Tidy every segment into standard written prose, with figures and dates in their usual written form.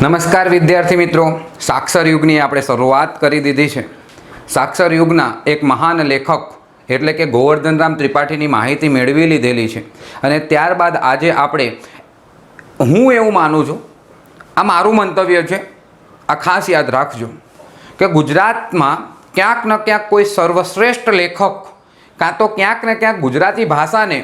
નમસ્કાર વિદ્યાર્થી મિત્રો, સાક્ષર યુગની આપણે શરૂઆત કરી દીધી છે। સાક્ષર યુગના એક મહાન લેખક એટલે કે ગોવર્ધનરામ ત્રિપાઠીની માહિતી મેળવી લીધેલી છે અને ત્યારબાદ આજે આપણે હું એવું માનું છું, આ મારું મંતવ્ય છે, આ ખાસ યાદ રાખજો કે ગુજરાતમાં ક્યાંક ને ક્યાંક કોઈ સર્વશ્રેષ્ઠ લેખક કાં તો ક્યાંક ને ક્યાંક ગુજરાતી ભાષાને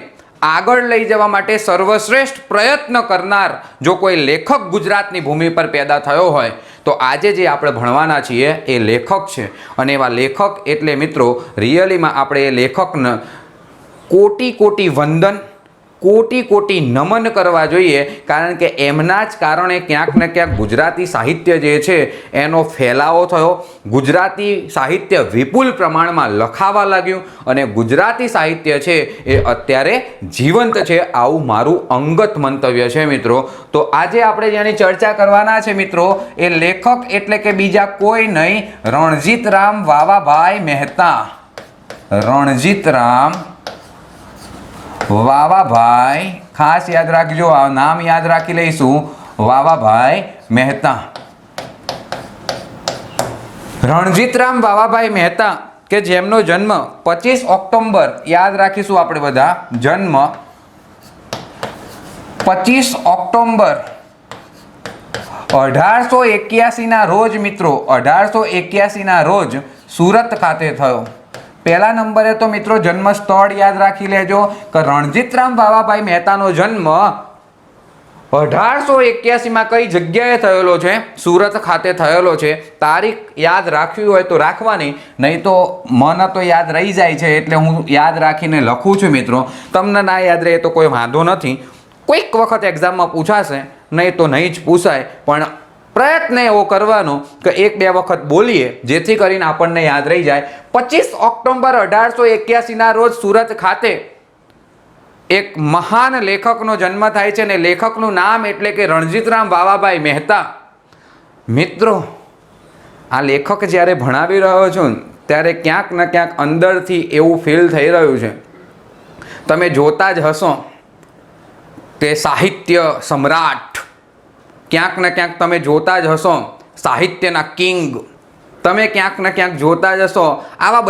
આગળ લઈ જવા માટે સર્વશ્રેષ્ઠ પ્રયત્ન કરનાર જો કોઈ લેખક ગુજરાતની ભૂમિ પર પેદા થયો હોય તો આજે જે આપણે ભણવાના છીએ એ લેખક છે। અને એવા લેખક એટલે મિત્રો રિયલીમાં આપણે એ લેખકને કોટી કોટી વંદન, કોટી કોટી નમન કરવા જોઈએ, કારણ કે એમના જ કારણે ક્યાંક ને ક્યાંક ગુજરાતી સાહિત્ય જે છે એનો ફેલાવો થયો, ગુજરાતી સાહિત્ય વિપુલ પ્રમાણમાં લખાવા લાગ્યું અને ગુજરાતી સાહિત્ય છે એ અત્યારે જીવંત છે, આવું મારું અંગત મંતવ્ય છે મિત્રો। તો આજે આપણે જેની ચર્ચા કરવાના છે મિત્રો એ લેખક એટલે કે બીજા કોઈ નહીં, રણજીતરામ વાવાભાઈ મહેતા। રણજીતરામ વાવાભાઈ, ખાસ યાદ રાખજો, આ નામ યાદ રાખી લઈશું, વાવાભાઈ મહેતા। રણજીતરામ વાવાભાઈ મહેતા કે જેમનો જન્મ 25 ઓક્ટોબર, યાદ રાખીશું આપણે બધા, જન્મ 25 ઓક્ટોબર 1881 ના રોજ મિત્રો, 1881 ના રોજ સુરત ખાતે થયો। પહેલા નંબરે તો મિત્રો જન્મ સ્થળ યાદ રાખી લેજો કે રણજીતરામ વાવાભાઈ મહેતાનો જન્મ 1881 માં કઈ જગ્યાએ થયેલો છે? સુરત ખાતે થયેલો છે। તારીખ યાદ રાખવી હોય તો રાખવાની, નહીં તો મને તો યાદ રહી જાય છે એટલે હું યાદ રાખીને લખું છું મિત્રો। તમને ના યાદ રહે તો કોઈ વાંધો નથી, કોઈક વખત એક્ઝામમાં પૂછાશે, નહીં તો નહીં જ પૂછાય, પણ પ્રયત્ન એવો કરવાનો કે એક બે વખત બોલીએ જેથી કરીને આપણને યાદ રહી જાય। 25 ઓક્ટોબર 1881 ના રોજ સુરત ખાતે એક મહાન લેખકનો જન્મ થાય છે અને લેખકનું નામ એટલે કે રણજીતરામ વાવાભાઈ મહેતા। મિત્રો આ લેખક જ્યારે ભણાવી રહ્યો છું ત્યારે ક્યાંક ને ક્યાંક અંદરથી એવું ફીલ થઈ રહ્યું છે, તમે જોતા જ હશો કે સાહિત્ય સમ્રાટ, ક્યાંક ને ક્યાંક તમે જોતા જ હશો સાહિત્યના કિંગ, તમે ક્યાંક ને ક્યાંક જોતા જ હશો આવા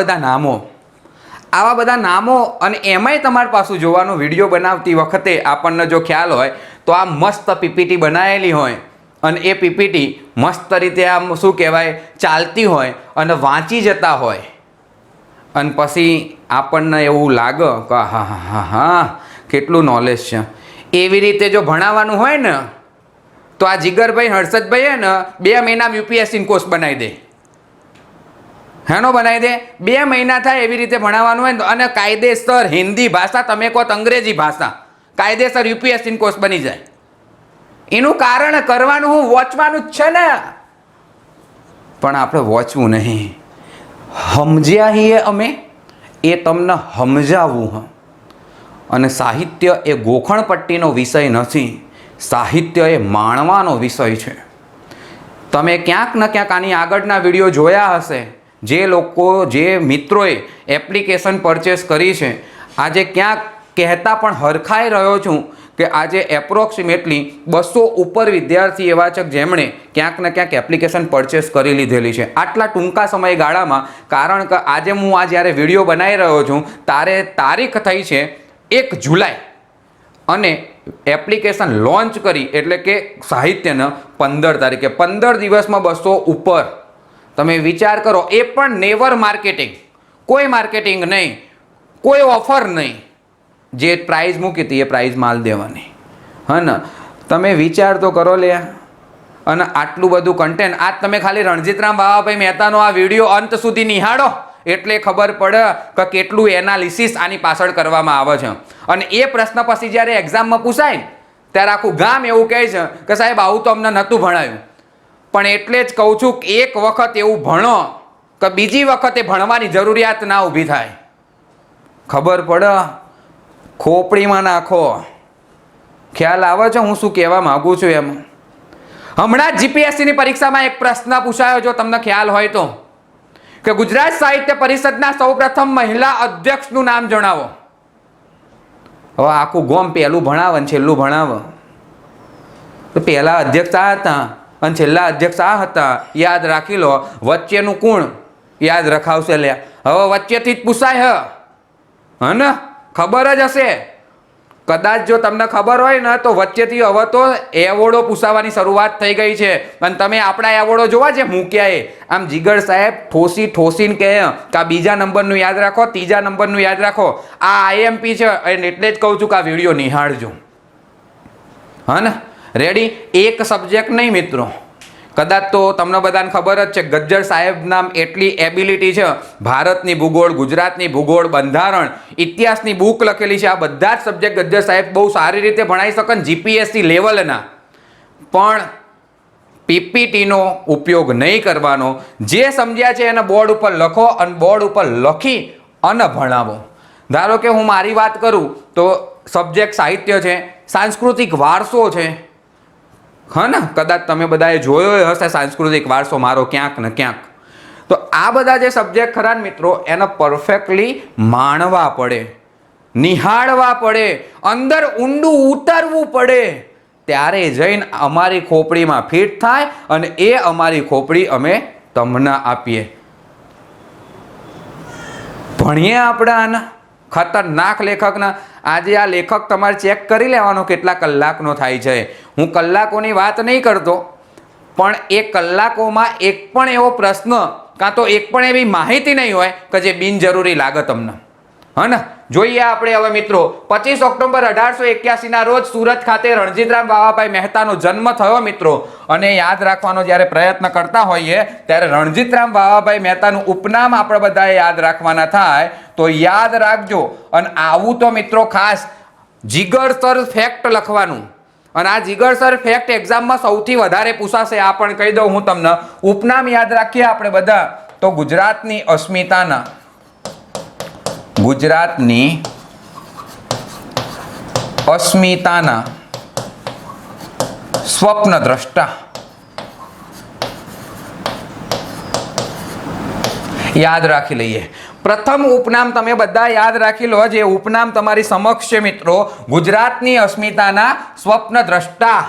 બધા નામો, અને એમાંય તમારી પાસે જોવાનો વિડીયો બનાવતી વખતે આપણને જો ખ્યાલ હોય તો આ મસ્ત પીપીટી બનાવેલી હોય અને એ પીપીટી મસ્ત રીતે આમ શું કહેવાય ચાલતી હોય અને વાંચી જતા હોય અને પછી આપણને એવું લાગે કે હા હા હા હા કેટલું નોલેજ છે। એવી રીતે જો ભણાવવાનું હોય ને તો આ જીગરભાઈ હર્ષદભાઈ ને 2 મહિના UPSC કોર્સ બનાવી દે, હેનો બનાવી દે, 2 મહિના થાય એવી રીતે ભણાવવાનું હોય ને, અને કાયદેસર હિન્દી ભાષા, તમે કહો અંગ્રેજી ભાષા, કાયદેસર UPSC કોર્સ બની જાય। એનું કારણ કરવાનું હું વોચવાનું જ છે ને, પણ આપણે વોચવું નહીં, સમજ્યા છીએ અમે, એ તમને સમજાવવું હ। અને સાહિત્ય એ ગોખણપટ્ટીનો વિષય નથી, સાહિત્ય એ માણવાનો વિષય છે। તમે ક્યાંક ને ક્યાંક આની આગળના વિડીયો જોયા હશે, જે લોકો, જે મિત્રોએ એપ્લિકેશન પરચેસ કરી છે, આજે ક્યાંક કહેતા પણ હરખાઈ રહ્યો છું કે આજે એપ્રોક્સિમેટલી 200 ઉપર વિદ્યાર્થી એવા છે જેમણે ક્યાંક ને ક્યાંક એપ્લિકેશન પરચેસ કરી લીધેલી છે આટલા ટૂંકા સમયગાળામાં। કારણ કે આજે હું આ જ્યારે વિડીયો બનાવી રહ્યો છું ત્યારે તારીખ થઈ છે 1 જુલાઈ અને એપ્લિકેશન લોન્ચ કરી એટલે કે સાહિત્યના 15 તારીખે, 15 દિવસમાં 200 ઉપર। તમે વિચાર કરો, એ પણ નેવર માર્કેટિંગ, કોઈ માર્કેટિંગ નહીં, કોઈ ઓફર નહીં, જે પ્રાઇઝ મૂકી હતી એ પ્રાઇઝ માલ દેવાની, હા ને? તમે વિચાર તો કરો લે। અને આટલું બધું કન્ટેન્ટ, આજ તમે ખાલી રણજીતરામ વાવાભાઈ મહેતાનો આ વિડીયો અંત સુધી નિહાળો એટલે ખબર પડે કે કેટલું એનાલિસિસ આની પાછળ કરવામાં આવે છે। અને એ પ્રશ્ન પછી જ્યારે એક્ઝામમાં પૂછાય ત્યારે આખું ગામ એવું કહે છે કે સાહેબ આવું તો અમને નહોતું ભણાયું, પણ એટલે જ કહું છું કે એક વખત એવું ભણો કે બીજી વખતે ભણવાની જરૂરિયાત ના ઊભી થાય, ખબર પડે, ખોપડીમાં નાખો। ખ્યાલ આવે છે હું શું કહેવા માંગુ છું એમ? હમણાં જ GPSC ની પરીક્ષામાં એક પ્રશ્ન પૂછાયો, જો તમને ખ્યાલ હોય તો, કે ગુજરાત સાહિત્ય પરિષદના સૌપ્રથમ મહિલા અધ્યક્ષનું નામ જણાવો. હવે આખું ગોમ પહેલું ભણાવે ને છેલ્લું ભણાવે. તો પહેલા અધ્યક્ષ આ હતા અને છેલ્લા અધ્યક્ષ આ હતા, યાદ રાખી લો. વચ્ચેનું કોણ યાદ રખાવશે લે? હવે વચ્ચેથી જ પૂછાય હે ને? ખબર જ હશે. કદાચ જો તમને ખબર હોય ને તો વચ્ચેથી હવે તો એવોર્ડો પૂછાવાની શરૂઆત થઈ ગઈ છે. અને તમે આપણા એવોર્ડો જોવા છે મૂક્યા એ આમ જીગર સાહેબ ઠોસીને કહે કે આ બીજા નંબરનું યાદ રાખો, ત્રીજા નંબરનું યાદ રાખો. આ આઈએમપી છે એટલે જ કહું છું કે આ વિડીયો નિહાળજો. હા ને? રેડી? એક સબ્જેક્ટ નહીં મિત્રો. કદાચ તો તમને બધાને ખબર જ છે ગજ્જર સાહેબના એટલી એબિલિટી છે. ભારતની ભૂગોળ, ગુજરાતની ભૂગોળ, બંધારણ, ઇતિહાસની બુક લખેલી છે. આ બધા જ સબ્જેક્ટ ગજ્જર સાહેબ બહુ સારી રીતે ભણાવી શકે ને જીપીએસસી લેવલના. પણ પીપીટીનો ઉપયોગ નહીં કરવાનો. જે સમજ્યા છે એને બોર્ડ ઉપર લખો અને બોર્ડ ઉપર લખી અને ભણાવો. ધારો કે હું મારી વાત કરું તો સબ્જેક્ટ સાહિત્ય છે, સાંસ્કૃતિક વારસો છે. હા ને? કદાચ તમે બધાએ જોયો હશે સાંસ્કૃતિક વારસો મારો ક્યાંક ને ક્યાંક. તો આ બધા જે સબ્જેક્ટ ખરા મિત્રો એને પરફેક્ટલી માણવા પડે, નિહાળવા પડે, અંદર ઊંડું ઉતરવું પડે. ત્યારે જઈને અમારી ખોપડીમાં ફિટ થાય અને એ અમારી ખોપડી અમે તમને આપીએ. ભણીએ આપણે આના ખતરનાક લેખકના. આજે આ લેખક તમારે ચેક કરી લેવાનો કેટલા કલાકનો થાય છે. હું કલાકોની વાત નહીં કરતો, પણ એ કલાકોમાં એક પણ એવો પ્રશ્ન કાં તો એક પણ એવી માહિતી નહીં હોય કે જે બિનજરૂરી લાગે તમને. હા ને? જોઈએ આપણે હવે મિત્રો. 25 ઓક્ટોબર 1881ના રોજ સુરત ખાતે રણજીતરામ વાવાભાઈ મહેતાનો જન્મ થયો મિત્રો. અને યાદ રાખવાનો જ્યારે પ્રયત્ન કરતા હોઈએ ત્યારે રણજીતરામ વાવાભાઈ મહેતાનું ઉપનામ આપણે બધાએ યાદ રાખવાના થાય. તો યાદ રાખજો. અને આવું તો મિત્રો ખાસ જીગરસર ફેક્ટ લખવાનું. અને આ જીગરસર ફેક્ટ એક્ઝામમાં સૌથી વધારે પૂછાશે. આ પણ કહી દઉં હું તમને. ઉપનામ યાદ રાખીએ આપણે બધા તો ગુજરાતની અસ્મિતાના સ્વપ્નદ્રષ્ટા. યાદ રાખી લઈએ. પ્રથમ ઉપનામ તમે બધા યાદ રાખી લો. જે ઉપનામ તમારી સમક્ષ છે મિત્રો, ગુજરાતની અસ્મિતાના સ્વપ્નદ્રષ્ટા.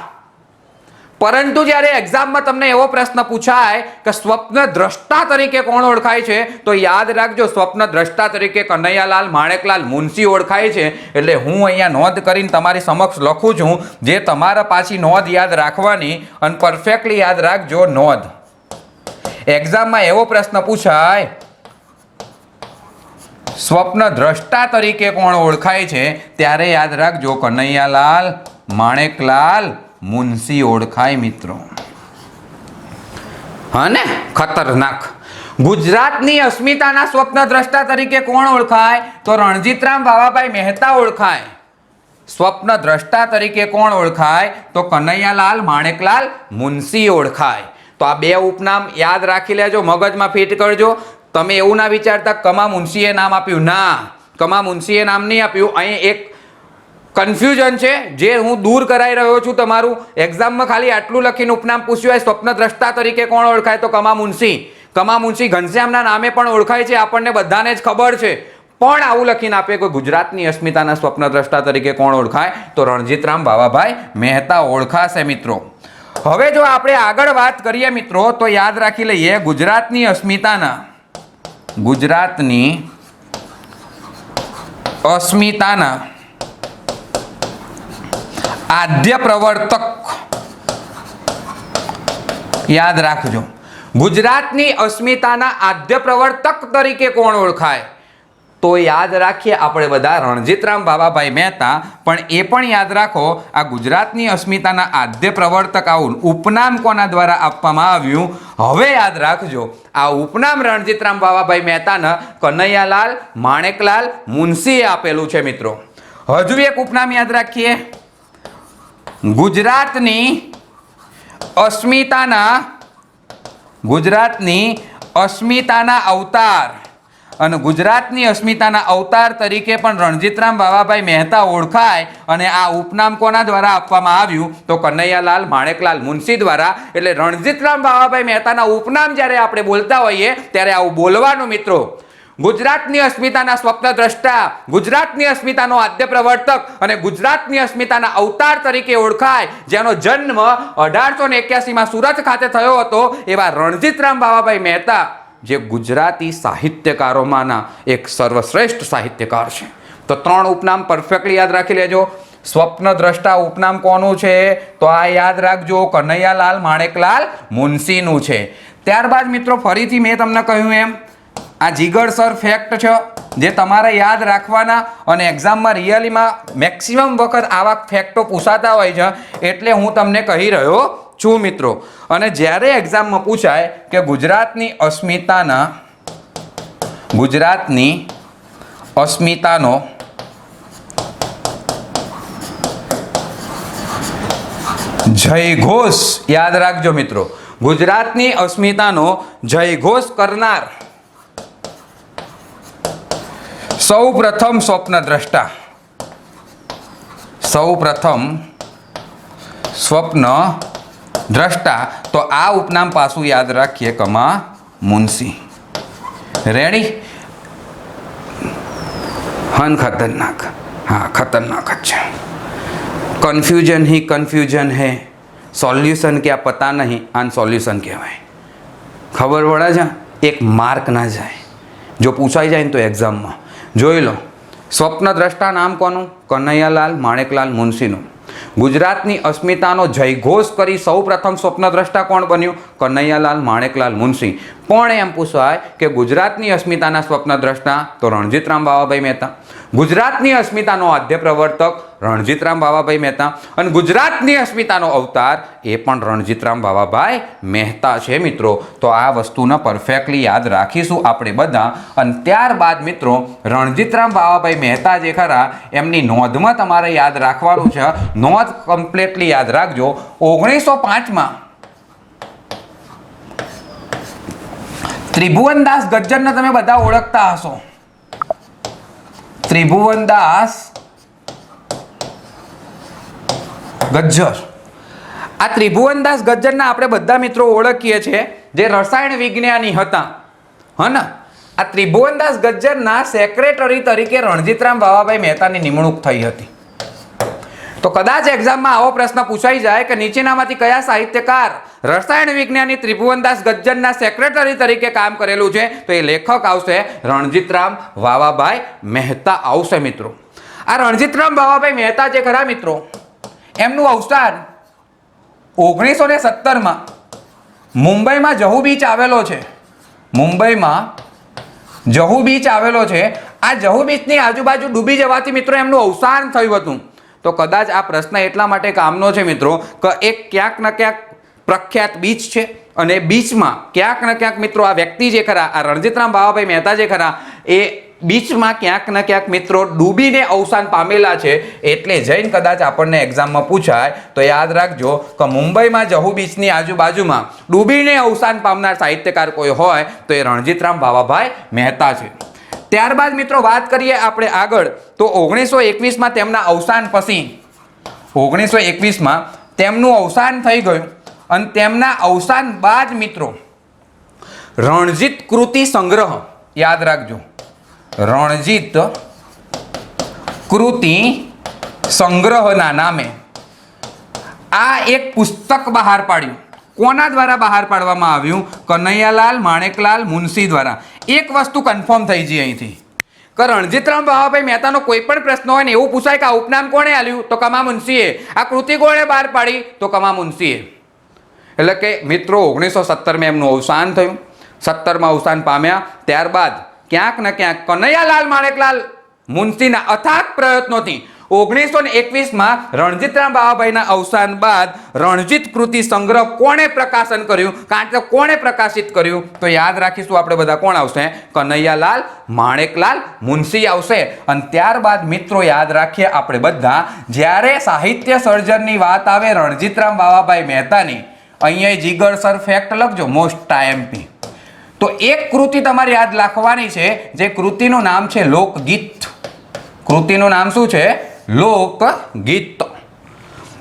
પરંતુ જ્યારે એક્ઝામમાં તમને એવો પ્રશ્ન પૂછાય કે સ્વપ્નદ્રષ્ટા તરીકે કોણ ઓળખાય છે, તો યાદ રાખજો સ્વપ્નદ્રષ્ટા તરીકે કનૈયાલાલ માણેકલાલ મુનશી ઓળખાય છે. એટલે હું અહીંયા નોંધ કરીને તમારી સમક્ષ લખું છું, જે તમારા પાછી નોંધ યાદ રાખવાની અને પરફેક્ટલી યાદ રાખજો નોંધ. એક્ઝામમાં એવો પ્રશ્ન પૂછાય સ્વપ્નદ્રષ્ટા તરીકે કોણ ઓળખાય છે, ત્યારે યાદ રાખજો કનૈયાલાલ માણેકલાલ મુનશી ઓળખાય મિત્રો. હા ને? ખતરનાક. ગુજરાતની અસ્મિતાના સ્વપ્નદ્રષ્ટા તરીકે કોણ ઓળખાય? તો રણજીતરામ વાવાભાઈ મહેતા ઓળખાય. સ્વપ્નદ્રષ્ટા તરીકે કોણ ઓળખાય? તો કનૈયાલાલ માણેકલાલ મુનશી ઓળખાય. તો આ બે ઉપનામ યાદ રાખી લેજો, મગજમાં ફિટ કરજો. તમે એવું ના વિચારતા કમા મુનશીએ નામ આપ્યું. ના, કમા મુનશીએ નામ નહીં આપ્યું. અહીં એક કન્ફ્યુઝન છે જે હું દૂર કરાવી રહ્યો છું તમારું. એક્ઝામમાં ખાલી આટલું લખીને ઉપનામ પૂછ્યું હોય સ્વપ્નદ્રષ્ટા તરીકે કોણ ઓળખાય તો કમા મુનશી. કમા મુનશી ઘનશ્યામના નામે પણ ઓળખાય છે, આપણને બધાને જ ખબર છે. પણ આવું લખીને આપે કે ગુજરાતની અસ્મિતાના સ્વપ્નદ્રષ્ટા તરીકે કોણ ઓળખાય તો રણજીતરામ વાવાભાઈ મહેતા ઓળખાશે મિત્રો. હવે જો આપણે આગળ વાત કરીએ મિત્રો તો યાદ રાખી લઈએ ગુજરાતની અસ્મિતાના આદ્ય પ્રવર્તક. યાદ રાખજો ગુજરાતની અસ્મિતાના આદ્ય પ્રવર્તક તરીકે કોણ ઓળખાય તો યાદ રાખીએ આપણે બધા રણજીતરામ વાવાભાઈ મહેતા. પણ એ પણ યાદ રાખો આ ગુજરાતની અસ્મિતાના આદ્ય પ્રવર્તક આવું ઉપનામ કોના દ્વારા આપવામાં આવ્યું. હવે યાદ રાખજો આ ઉપનામ રણજીતરામ વાવાભાઈ મહેતાના કનૈયાલાલ માણેકલાલ મુનશીએ આપેલું છે મિત્રો. હજુ એક ઉપનામ યાદ રાખીએ. ગુજરાતની અસ્મિતાના અવતાર અને ગુજરાતની અસ્મિતાના અવતાર તરીકે પણ રણજીતરામ વાવાભાઈ મહેતા ઓળખાય અને આ ઉપનામ કોના દ્વારા આપવામાં આવ્યું તો કનૈયાલાલ માણેકલાલ મુનશી દ્વારા. એટલે રણજીતરામ વાવાભાઈ મહેતાના ઉપનામ જ્યારે આપણે બોલતા હોઈએ ત્યારે આવું બોલવાનું મિત્રો. ગુજરાતની અસ્મિતાના સ્વપ્નદ્રષ્ટા, ગુજરાતની અસ્મિતાનો આદ્ય પ્રવર્તક અને ગુજરાતની અસ્મિતાના અવતાર તરીકે ઓળખાય, જેનો જન્મ 1881માં સુરત ખાતે થયો હતો, એવા રણજીતરામ વાવાભાઈ મહેતા જે ગુજરાતી સાહિત્યકારોમાંના એક સર્વશ્રેષ્ઠ સાહિત્યકાર છે. તો 3 ઉપનામ પરફેક્ટલી યાદ રાખી લેજો. સ્વપ્નદ્રષ્ટા ઉપનામ કોનું છે તો આ યાદ રાખજો, કનૈયાલાલ માણેકલાલ મુનશીનું છે. ત્યારબાદ મિત્રો ફરીથી મેં તમને કહ્યું એમ આ જીગરસર ફેક્ટ છે જે તમારે યાદ રાખવાના અને એક્ઝામમાં રિયલીમાં મેક્સિમમ વખત આવા ફેક્ટો પૂછાતા હોય છે, એટલે હું તમને કહી રહ્યો છું મિત્રો. અને જ્યારે એક્ઝામમાં પૂછાય કે ગુજરાતની અસ્મિતાનો જયઘોષ યાદ રાખજો મિત્રો. ગુજરાતની અસ્મિતાનો જયઘોષ કરનાર સૌ પ્રથમ સ્વપ્નદ્રષ્ટા, તો આ ઉપનામ પાછું યાદ રાખીએ કમા મુનશી. રેડી? ખતરનાક. हाँ खतरनाक अच्छा. कन्फ्यूजन ही कन्फ्यूजन है, सॉल्यूशन क्या पता नहीं, आन सॉल्यूशन कहवाय. खबर पड़े છે? एक मार्क ना जाए. जो पूछाई जाए तो एग्जाम में જોઈ લો. સ્વપ્નદ્રષ્ટા નામ કોનું? કનૈયાલાલ માણેકલાલ મુનશીનું. ગુજરાતની અસ્મિતાનો જયઘોષ કરી સૌ પ્રથમ સ્વપ્નદ્રષ્ટા કોણ બન્યું? કનૈયાલાલ માણેકલાલ મુનશી. પણ એમ પૂછાય કે ગુજરાતની અસ્મિતાના સ્વપ્નદ્રષ્ટા તો રણજીતરામ વાવાભાઈ મહેતા. ગુજરાતની અસ્મિતાનો આદ્ય પ્રવર્તક રણજીતરામ વાવાભાઈ મહેતા અને ગુજરાતની અસ્મિતાનો અવતાર એ પણ રણજીતરામ વાવાભાઈ મહેતા છે મિત્રો. તો આ વસ્તુને પરફેક્ટલી યાદ રાખીશું આપણે બધા. અને ત્યારબાદ મિત્રો રણજીતરામ વાવાભાઈ મહેતા જે ખરા એમની નોંધમાં તમારે યાદ રાખવાનું છે. નોંધ કમ્પ્લીટલી યાદ રાખજો. 1905માં ત્રિભુવનદાસ ગજ્જરને તમે બધા ઓળખતા હશો. ત્રિભુવનદાસ ગજ્જર. આ ત્રિભુવનદાસ ગજ્જરના આપણે બધા મિત્રો ઓળખીએ છીએ જે રસાયણ વિજ્ઞાની હતા. હને? આ ત્રિભુવનદાસ ગજ્જરના સેક્રેટરી તરીકે રણજીતરામ વાવાભાઈ મહેતાની નિમણૂક થઈ હતી. તો કદાચ એક્ઝામમાં આવો પ્રશ્ન પૂછાઈ જાય કે નીચેનામાંથી કયા સાહિત્યકાર રસાયણ વિજ્ઞાની ત્રિભુવનદાસ ગજ્જરના સેક્રેટરી તરીકે કામ કરેલું છે તો એ લેખક આવશે રણજીતરામ વાવાભાઈ મહેતા આવશે મિત્રો. આ રણજીતરામ વાવાભાઈ મહેતા જે ખરા મિત્રો એમનું અવસાન 1917માં મુંબઈમાં જહુ બીચ આવેલો છે. મુંબઈમાં જહુ બીચ આવેલો છે. આ જહુ બીચની આજુબાજુ ડૂબી જવાથી મિત્રો એમનું અવસાન થયું હતું. તો કદાચ આ પ્રશ્ન એટલા માટે કામનો છે મિત્રો કે એક ક્યાંક ને ક્યાંક પ્રખ્યાત બીચ છે અને બીચમાં ક્યાંક ને ક્યાંક મિત્રો આ વ્યક્તિ જે ખરા આ રણજીતરામ વાવાભાઈ મહેતા જે ખરા એ બીચમાં ક્યાંક ને ક્યાંક મિત્રો ડૂબીને અવસાન પામેલા છે. એટલે જઈને કદાચ આપણને એક્ઝામમાં પૂછાય તો યાદ રાખજો કે મુંબઈમાં જહુ બીચની આજુબાજુમાં ડૂબીને અવસાન પામનાર સાહિત્યકાર કોઈ હોય તો એ રણજીતરામ વાવાભાઈ મહેતા છે. ત્યારબાદ મિત્રો વાત કરીએ આપણે આગળ તો 1921માં તેમના અવસાન પછી 1921માં તેમનું અવસાન થઈ ગયું અને તેમના અવસાન બાદ મિત્રો રણજીત કૃતિ સંગ્રહ યાદ રાખજો. રણજીત કૃતિ સંગ્રહના નામે આ એક પુસ્તક બહાર પાડ્યું. કોના દ્વારા બહાર પાડવામાં આવ્યું? કનૈયાલાલ માણેકલાલ મુનશી દ્વારા. એક વસ્તુ કન્ફર્મ થઈ ગઈ અહીંથી કે રણજીતરામ વાવાભાઈ મહેતાનો કોઈ પણ પ્રશ્ન હોય ને એવું પૂછાય કે આ ઉપનામ કોણે આલ્યું તો કમા મુનશીએ. આ કૃતિ કોણે બહાર પાડી તો કમા મુનશીએ. એટલે કે મિત્રો 1917માં એમનું અવસાન થયું. 17માં અવસાન પામ્યા. ત્યારબાદ ક્યાંક ને ક્યાંક કનૈયાલાલ માણેકલાલ મુનશીના અથાગ પ્રયત્નોથી 1921માં રણજીતરામ વાવાભાઈના અવસાન બાદ રણજીત કૃતિ સંગ્રહ કોણે પ્રકાશન કર્યું? કારણ કે કોણે પ્રકાશિત કર્યું તો યાદ રાખીશું આપણે બધા. કોણ આવશે? કનૈયાલાલ માણેકલાલ મુનશી આવશે. અને ત્યારબાદ મિત્રો યાદ રાખીએ આપણે બધા જ્યારે સાહિત્ય સર્જનની વાત આવે રણજીતરામ વાવાભાઈ મહેતાની, અહીંયા જીગરસર ફેક્ટ લખજો મોસ્ટ આઈએમપી. તો એક કૃતિ તમારે યાદ રાખવાની છે, જે કૃતિનું નામ છે લોકગીત. કૃતિનું નામ શું છે? લોકગીત.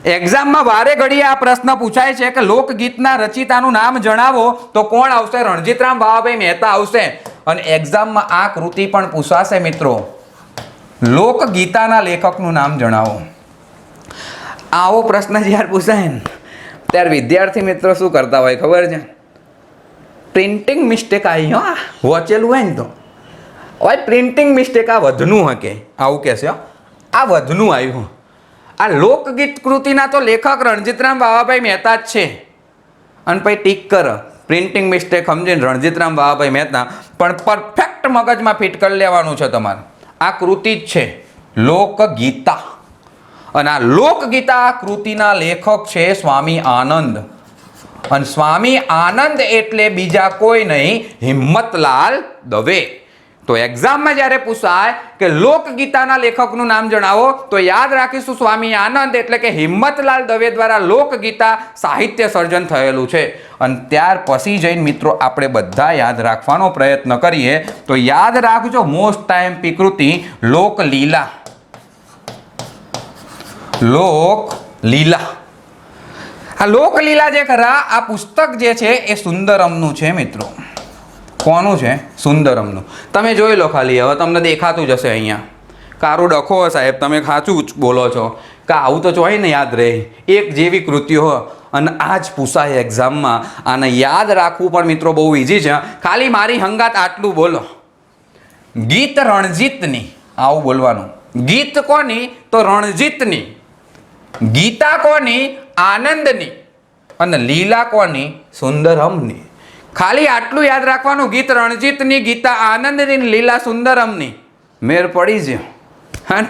એક્ઝામમાં વારે ઘડીએ આ પ્રશ્ન પૂછાય છે કે લોકગીતના રચિતાનું નામ જણાવો, તો કોણ આવશે? રણજીતરામ વાવાભાઈ મહેતા આવશે. અને એક્ઝામમાં આ કૃતિ પણ પૂછાશે મિત્રો, લોકગીતાના લેખકનું નામ જણાવો. આવો પ્રશ્ન જ્યારે પૂછાય ને ત્યારે વિદ્યાર્થી મિત્રો શું કરતા હોય ખબર છે? પ્રિન્ટિંગ મિસ્ટેક આવી, હા વાંચેલું હોય ને તો હવે પ્રિન્ટિંગ મિસ્ટેક આ વધનું હકે આવું કહેશે. આ વધનું આવ્યું. આ લોકગીત કૃતિના તો લેખક રણજીતરામ વાવાભાઈ મહેતા જ છે. અને પછી ટીક કર પ્રિન્ટિંગ મિસ્ટેક સમજીને રણજીતરામ વાવાભાઈ મહેતા, પણ પરફેક્ટ મગજમાં ફિટ કરી લેવાનું છે તમારે. આ કૃતિ જ છે લોકગીતા. અને આ લોકગીતા કૃતિના લેખક છે સ્વામી આનંદ. અને સ્વામી આનંદ એટલે બીજા કોઈ નહીં, હિંમતલાલ દવે. તો એક્ઝામમાં જ્યારે પૂછાય કે લોકગીતાના લેખકનું નામ જણાવો, તો યાદ રાખીશું સ્વામી આનંદ એટલે કે હિંમતલાલ દવે દ્વારા લોકગીતા સાહિત્ય સર્જન થયેલું છે. અને ત્યાર પછી જઈને મિત્રો આપણે બધા યાદ રાખવાનો પ્રયત્ન કરીએ. તો યાદ રાખજો મોસ્ટ ટાઈમ કૃતિ લોકલીલા. લોકલીલા. આ લોકલીલા જે ખરા આ પુસ્તક જે છે એ સુંદરમનું છે મિત્રો. કોનું છે? સુંદરમનું. તમે જોઈ લો ખાલી, હવે તમને દેખાતું જશે અહીંયા. કારું ડખો સાહેબ, તમે સાચું જ બોલો છો કે આવું તો જોઈ ને યાદ રહે. એક જેવી કૃતિઓ અને આ જ પૂછાય એક્ઝામમાં. આને યાદ રાખવું પણ મિત્રો બહુ ઇઝી છે. ખાલી મારી હંગાત આટલું બોલો, ગીત રણજીતની, આવું બોલવાનું. ગીત કોની? તો રણજીતની. ગીતા કોની? આનંદની. અને લીલા કોની? સુંદરમની. ખાલી આટલું યાદ રાખવાનું, ગીત રણજીતની, ગીતા આનંદની, લીલા સુંદરમની. મેર પડી ગયો, હા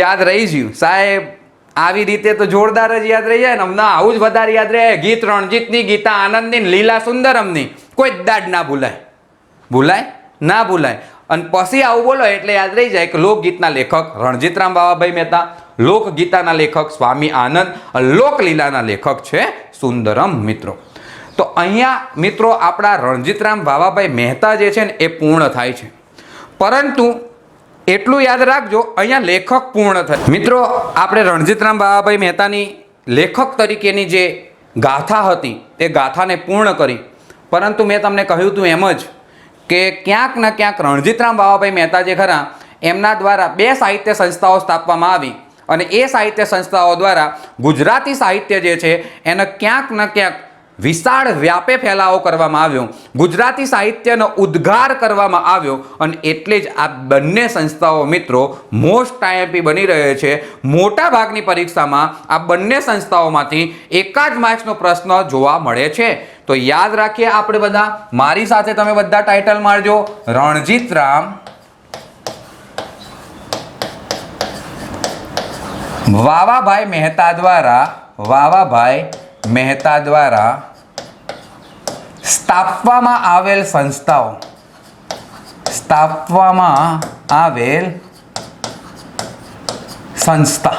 યાદ રહી ગયું સાહેબ. આવી રીતે તો જોરદાર જ યાદ રહી જાય ને. હમણાં આવું જ વધારે યાદ રહે. ગીત રણજીતની, ગીતા આનંદની, લીલા સુંદરમની. કોઈ દાડ ના ભૂલાય. ભૂલાય ના ભૂલાય. અને પછી આવું બોલો એટલે યાદ રહી જાય કે લોકગીતના લેખક રણજીતરામ વાવાભાઈ મહેતા, લોકગીતાના લેખક સ્વામી આનંદ, લોકલીલાના લેખક છે સુંદરમ. મિત્રો તો અહીંયા મિત્રો આપણા રણજીતરામ વાવાભાઈ મહેતા જે છે ને એ પૂર્ણ થાય છે. પરંતુ એટલું યાદ રાખજો, અહીંયા લેખક પૂર્ણ થાય. મિત્રો આપણે રણજીતરામ વાવાભાઈ મહેતાની લેખક તરીકેની જે ગાથા હતી એ ગાથાને પૂર્ણ કરી. પરંતુ મેં તમને કહ્યું હતું એમ જ કે ક્યાંક ને ક્યાંક રણજીતરામ વાવાભાઈ મહેતા જે ખરા એમના દ્વારા 2 સાહિત્ય સંસ્થાઓ સ્થાપવામાં આવી. અને એ સાહિત્ય સંસ્થાઓ દ્વારા ગુજરાતી સાહિત્ય જે છે એને ક્યાંક ને ક્યાંક વિશાળ વ્યાપે ફેલાવો કરવામાં આવ્યો. ગુજરાતી સાહિત્યનો ઉદ્ગાર કરવામાં આવ્યો. અને એટલે જ આ બંને સંસ્થાઓ મિત્રો મોસ્ટ આઈએમપી બની રહે છે. મોટા ભાગની પરીક્ષામાં આ બંને સંસ્થાઓમાંથી એકાદ માર્ક્સનો પ્રશ્ન જોવા મળે છે. તો યાદ રાખીએ આપણે બધા. મારી સાથે તમે બધા ટાઇટલ મારજો. રણજીતરામ વાવાભાઈ મહેતા દ્વારા સ્થાપવામાં આવેલ સંસ્થા.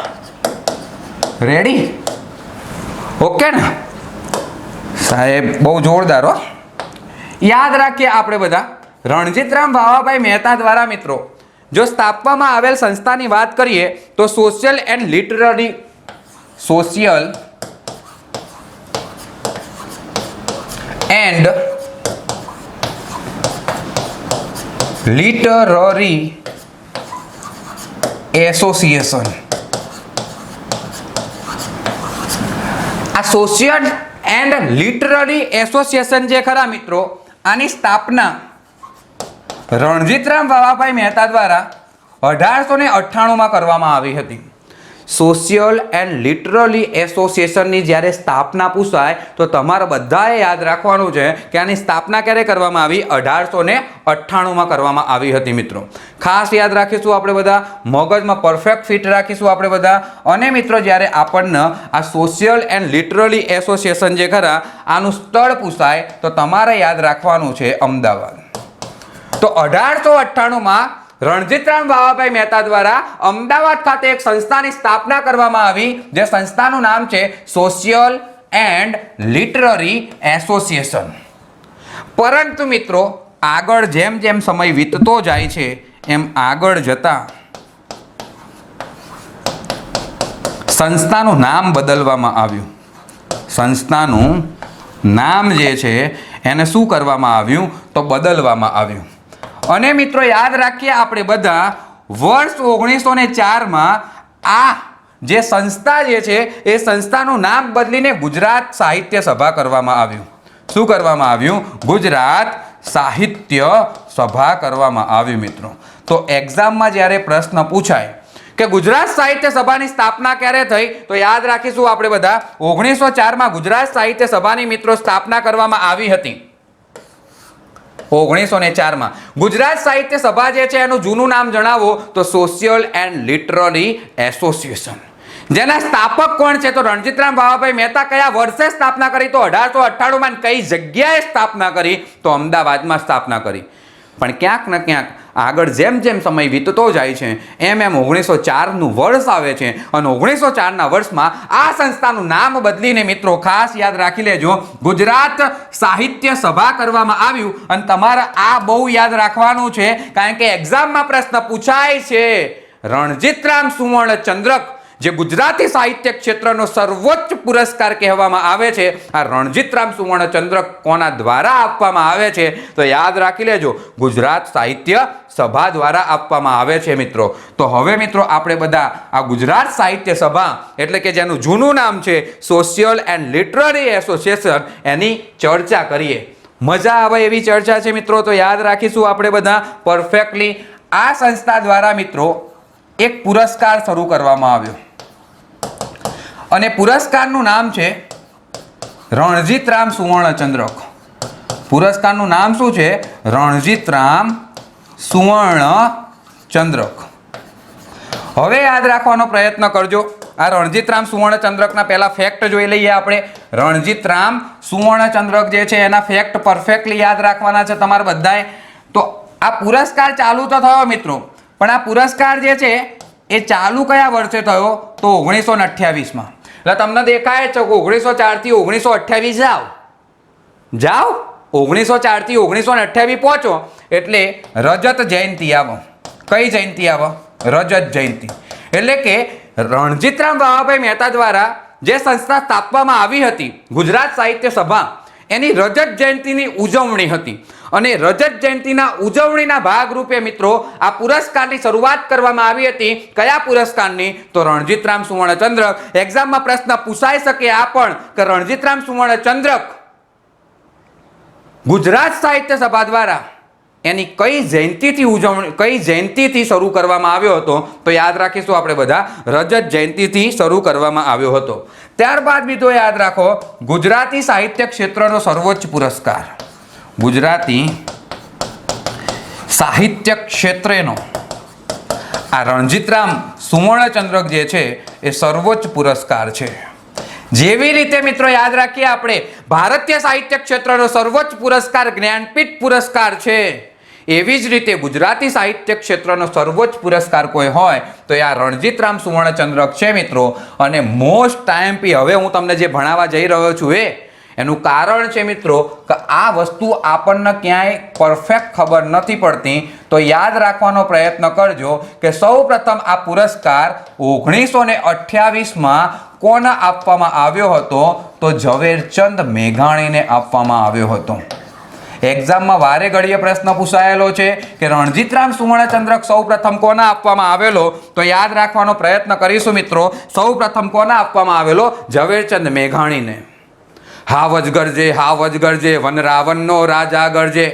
રેડી? ઓકે ને સાહેબ? બહુ જોરદાર હો. યાદ રાખીએ આપણે બધા. રણજીતરામ વાવાભાઈ મહેતા દ્વારા મિત્રો જો સ્થાપવામાં આવેલ સંસ્થાની વાત કરીએ તો સોશિયલ એન્ડ લિટરરી એસોસિએશન. આ સોશિયલ એન્ડ લિટરરી એસોસિએશન જે ખરા મિત્રો આની સ્થાપના રણજીતરામ વાવાભાઈ મહેતા દ્વારા 1898માં કરવામાં આવી હતી. સોશિયલ એન્ડ લિટરરી એસોસિએશનની જ્યારે સ્થાપના પૂછાય તો તમારે બધાએ યાદ રાખવાનું છે કે આની સ્થાપના ક્યારે કરવામાં આવી? 1898માં કરવામાં આવી હતી મિત્રો. ખાસ યાદ રાખીશું આપણે બધા, મગજમાં પરફેક્ટ ફિટ રાખીશું આપણે બધા. અને મિત્રો જ્યારે આપણને આ સોશિયલ એન્ડ લિટરરી એસોસિએશન જે ખરા આનું સ્થળ પૂછાય તો તમારે યાદ રાખવાનું છે અમદાવાદ. તો 1898માં રણજીતરામ વાવાભાઈ મહેતા દ્વારા અમદાવાદ ખાતે એક સંસ્થાની સ્થાપના કરવામાં આવી, જે સંસ્થાનું નામ છે સોશિયલ એન્ડ લિટરરી એસોસિએશન. પરંતુ મિત્રો આગળ જેમ જેમ સમય વીતતો જાય છે એમ આગળ જતા સંસ્થાનું નામ બદલવામાં આવ્યું. સંસ્થાનું નામ જે છે એને શું કરવામાં આવ્યું તો બદલવામાં આવ્યું. અને મિત્રો યાદ રાખીએ આપણે બધા વર્ષ 1904માં આ જે સંસ્થા જે છે એ સંસ્થાનું નામ બદલીને ગુજરાત સાહિત્ય સભા કરવામાં આવ્યું. શું કરવામાં આવ્યું? ગુજરાત સાહિત્ય સભા કરવામાં આવ્યું મિત્રો. તો એક્ઝામમાં જ્યારે પ્રશ્ન પૂછાય કે ગુજરાત સાહિત્ય સભાની સ્થાપના ક્યારે થઈ તો યાદ રાખીશું આપણે બધા 1904માં ગુજરાત સાહિત્ય સભાની મિત્રો સ્થાપના કરવામાં આવી હતી. 1904માં ગુજરાત સાહિત્ય સભા જે છે એનું જૂનું નામ જણાવો તો સોશિયલ એન્ડ લિટરરી એસોસિએશન. જેના સ્થાપક કોણ છે તો રણજીતરામ ભાવાભાઈ મહેતા. કયા વર્ષે સ્થાપના કરી તો 1898માં. કઈ જગ્યાએ સ્થાપના કરી તો અમદાવાદમાં સ્થાપના કરી. પણ ક્યાંક ને ક્યાંક આગળ જેમ જેમ સમય વીતતો જાય છે એમ એમ 1904નું વર્ષ આવે છે અને 1904ના વર્ષમાં આ સંસ્થાનું નામ બદલીને મિત્રો ખાસ યાદ રાખી લેજો ગુજરાત સાહિત્ય સભા કરવામાં આવ્યું. અને તમારે આ બહુ યાદ રાખવાનું છે કારણ કે એક્ઝામમાં પ્રશ્ન પૂછાય છે. રણજીતરામ સુવર્ણ ચંદ્રક જે ગુજરાતી સાહિત્ય ક્ષેત્રનો સર્વોચ્ચ પુરસ્કાર કહેવામાં આવે છે, આ રણજીતરામ સુવર્ણ ચંદ્રક કોના દ્વારા આપવામાં આવે છે તો યાદ રાખી લેજો ગુજરાત સાહિત્ય સભા દ્વારા આપવામાં આવે છે મિત્રો. તો હવે મિત્રો આપણે બધા આ ગુજરાત સાહિત્ય સભા એટલે કે જેનું જૂનું નામ છે સોશિયલ એન્ડ લિટરરી એસોસિએશન એની ચર્ચા કરીએ. મજા આવે એવી ચર્ચા છે મિત્રો. તો યાદ રાખીશું આપણે બધા પરફેક્ટલી. આ સંસ્થા દ્વારા મિત્રો એક પુરસ્કાર શરૂ કરવામાં આવ્યો અને પુરસ્કારનું નામ છે રણજીતરામ સુવર્ણ ચંદ્રક. પુરસ્કારનું નામ શું છે? રણજીતરામ સુવર્ણ ચંદ્રક. હવે યાદ રાખવાનો પ્રયત્ન કરજો. આ રણજીતરામ સુવર્ણ ચંદ્રકના પહેલા ફેક્ટ જોઈ લઈએ આપણે. રણજીતરામ સુવર્ણ ચંદ્રક જે છે એના ફેક્ટ પરફેક્ટલી યાદ રાખવાના છે તમારે બધાએ. તો આ પુરસ્કાર ચાલુ તો થયો મિત્રો, પણ આ પુરસ્કાર જે છે એ ચાલુ કયા વર્ષે થયો તો 1928માં. એટલે તમને દેખાય છે કે 1904 થી 1928 જાઓ 1904 થી 1928 પહોંચો એટલે રજત જયંતિ આવો. કઈ જયંતિ આવો? રજત જયંતિ. એટલે કે રણજીતરામ ભાવાભાઈ મહેતા દ્વારા જે સંસ્થા સ્થાપવામાં આવી હતી ગુજરાત સાહિત્ય સભા એની રજત જયંતિની ઉજવણી હતી. અને રજત જયંતિના ઉજવણીના ભાગરૂપે મિત્રો આ પુરસ્કારની શરૂઆત કરવામાં આવી હતી. કયા પુરસ્કારની? તો રણજીતરામ સુવર્ણ ચંદ્રક. એક્ઝામમાં પ્રશ્ન પૂછાઈ શકે આ પણ કે રણજીતરામ સુવર્ણ ચંદ્રક ગુજરાત સાહિત્ય સભા દ્વારા એની કઈ જયંતિથી ઉજવણી, કઈ જયંતિથી શરૂ કરવામાં આવ્યો હતો તો યાદ રાખીશું આપણે બધા રજત જયંતિથી શરૂ કરવામાં આવ્યો હતો. ત્યારબાદ મિત્રો યાદ રાખો ગુજરાતી સાહિત્ય ક્ષેત્રનો સર્વોચ્ચ પુરસ્કાર, ગુજરાતી સાહિત્ય ક્ષેત્રનો આ રણજીતરામ સુવર્ણ ચંદ્રક જે છે એ સર્વોચ્ચ પુરસ્કાર છે. જેવી રીતે મિત્રો યાદ રાખીએ આપણે ભારતીય સાહિત્ય ક્ષેત્રનો સર્વોચ્ચ પુરસ્કાર જ્ઞાનપીઠ પુરસ્કાર છે, એવી જ રીતે ગુજરાતી સાહિત્ય ક્ષેત્રનો સર્વોચ્ચ પુરસ્કાર કોઈ હોય તો એ આ રણજીતરામ સુવર્ણ ચંદ્રક છે મિત્રો. અને મોસ્ટ ટાઈમ પી હવે હું તમને જે ભણાવવા જઈ રહ્યો છું એનું કારણ છે મિત્રો કે આ વસ્તુ આપણને ક્યાંય પરફેક્ટ ખબર નથી પડતી. તો યાદ રાખવાનો પ્રયત્ન કરજો કે સૌ પ્રથમ આ પુરસ્કાર 1928માં કોને આપવામાં આવ્યો હતો તો ઝવેરચંદ મેઘાણીને આપવામાં આવ્યો હતો. એક્ઝામમાં વારે ઘડીએ પ્રશ્ન પૂછાયેલો છે કે રણજીતરામ સુવર્ણ ચંદ્રક સૌ પ્રથમ કોને આપવામાં આવેલો તો યાદ રાખવાનો પ્રયત્ન કરીશું મિત્રો. સૌ પ્રથમ કોને આપવામાં આવેલો? ઝવેરચંદ મેઘાણીને. હાવજ ગરજે હાવજ ગરજે વન રાવણનો રાજા ગરજે.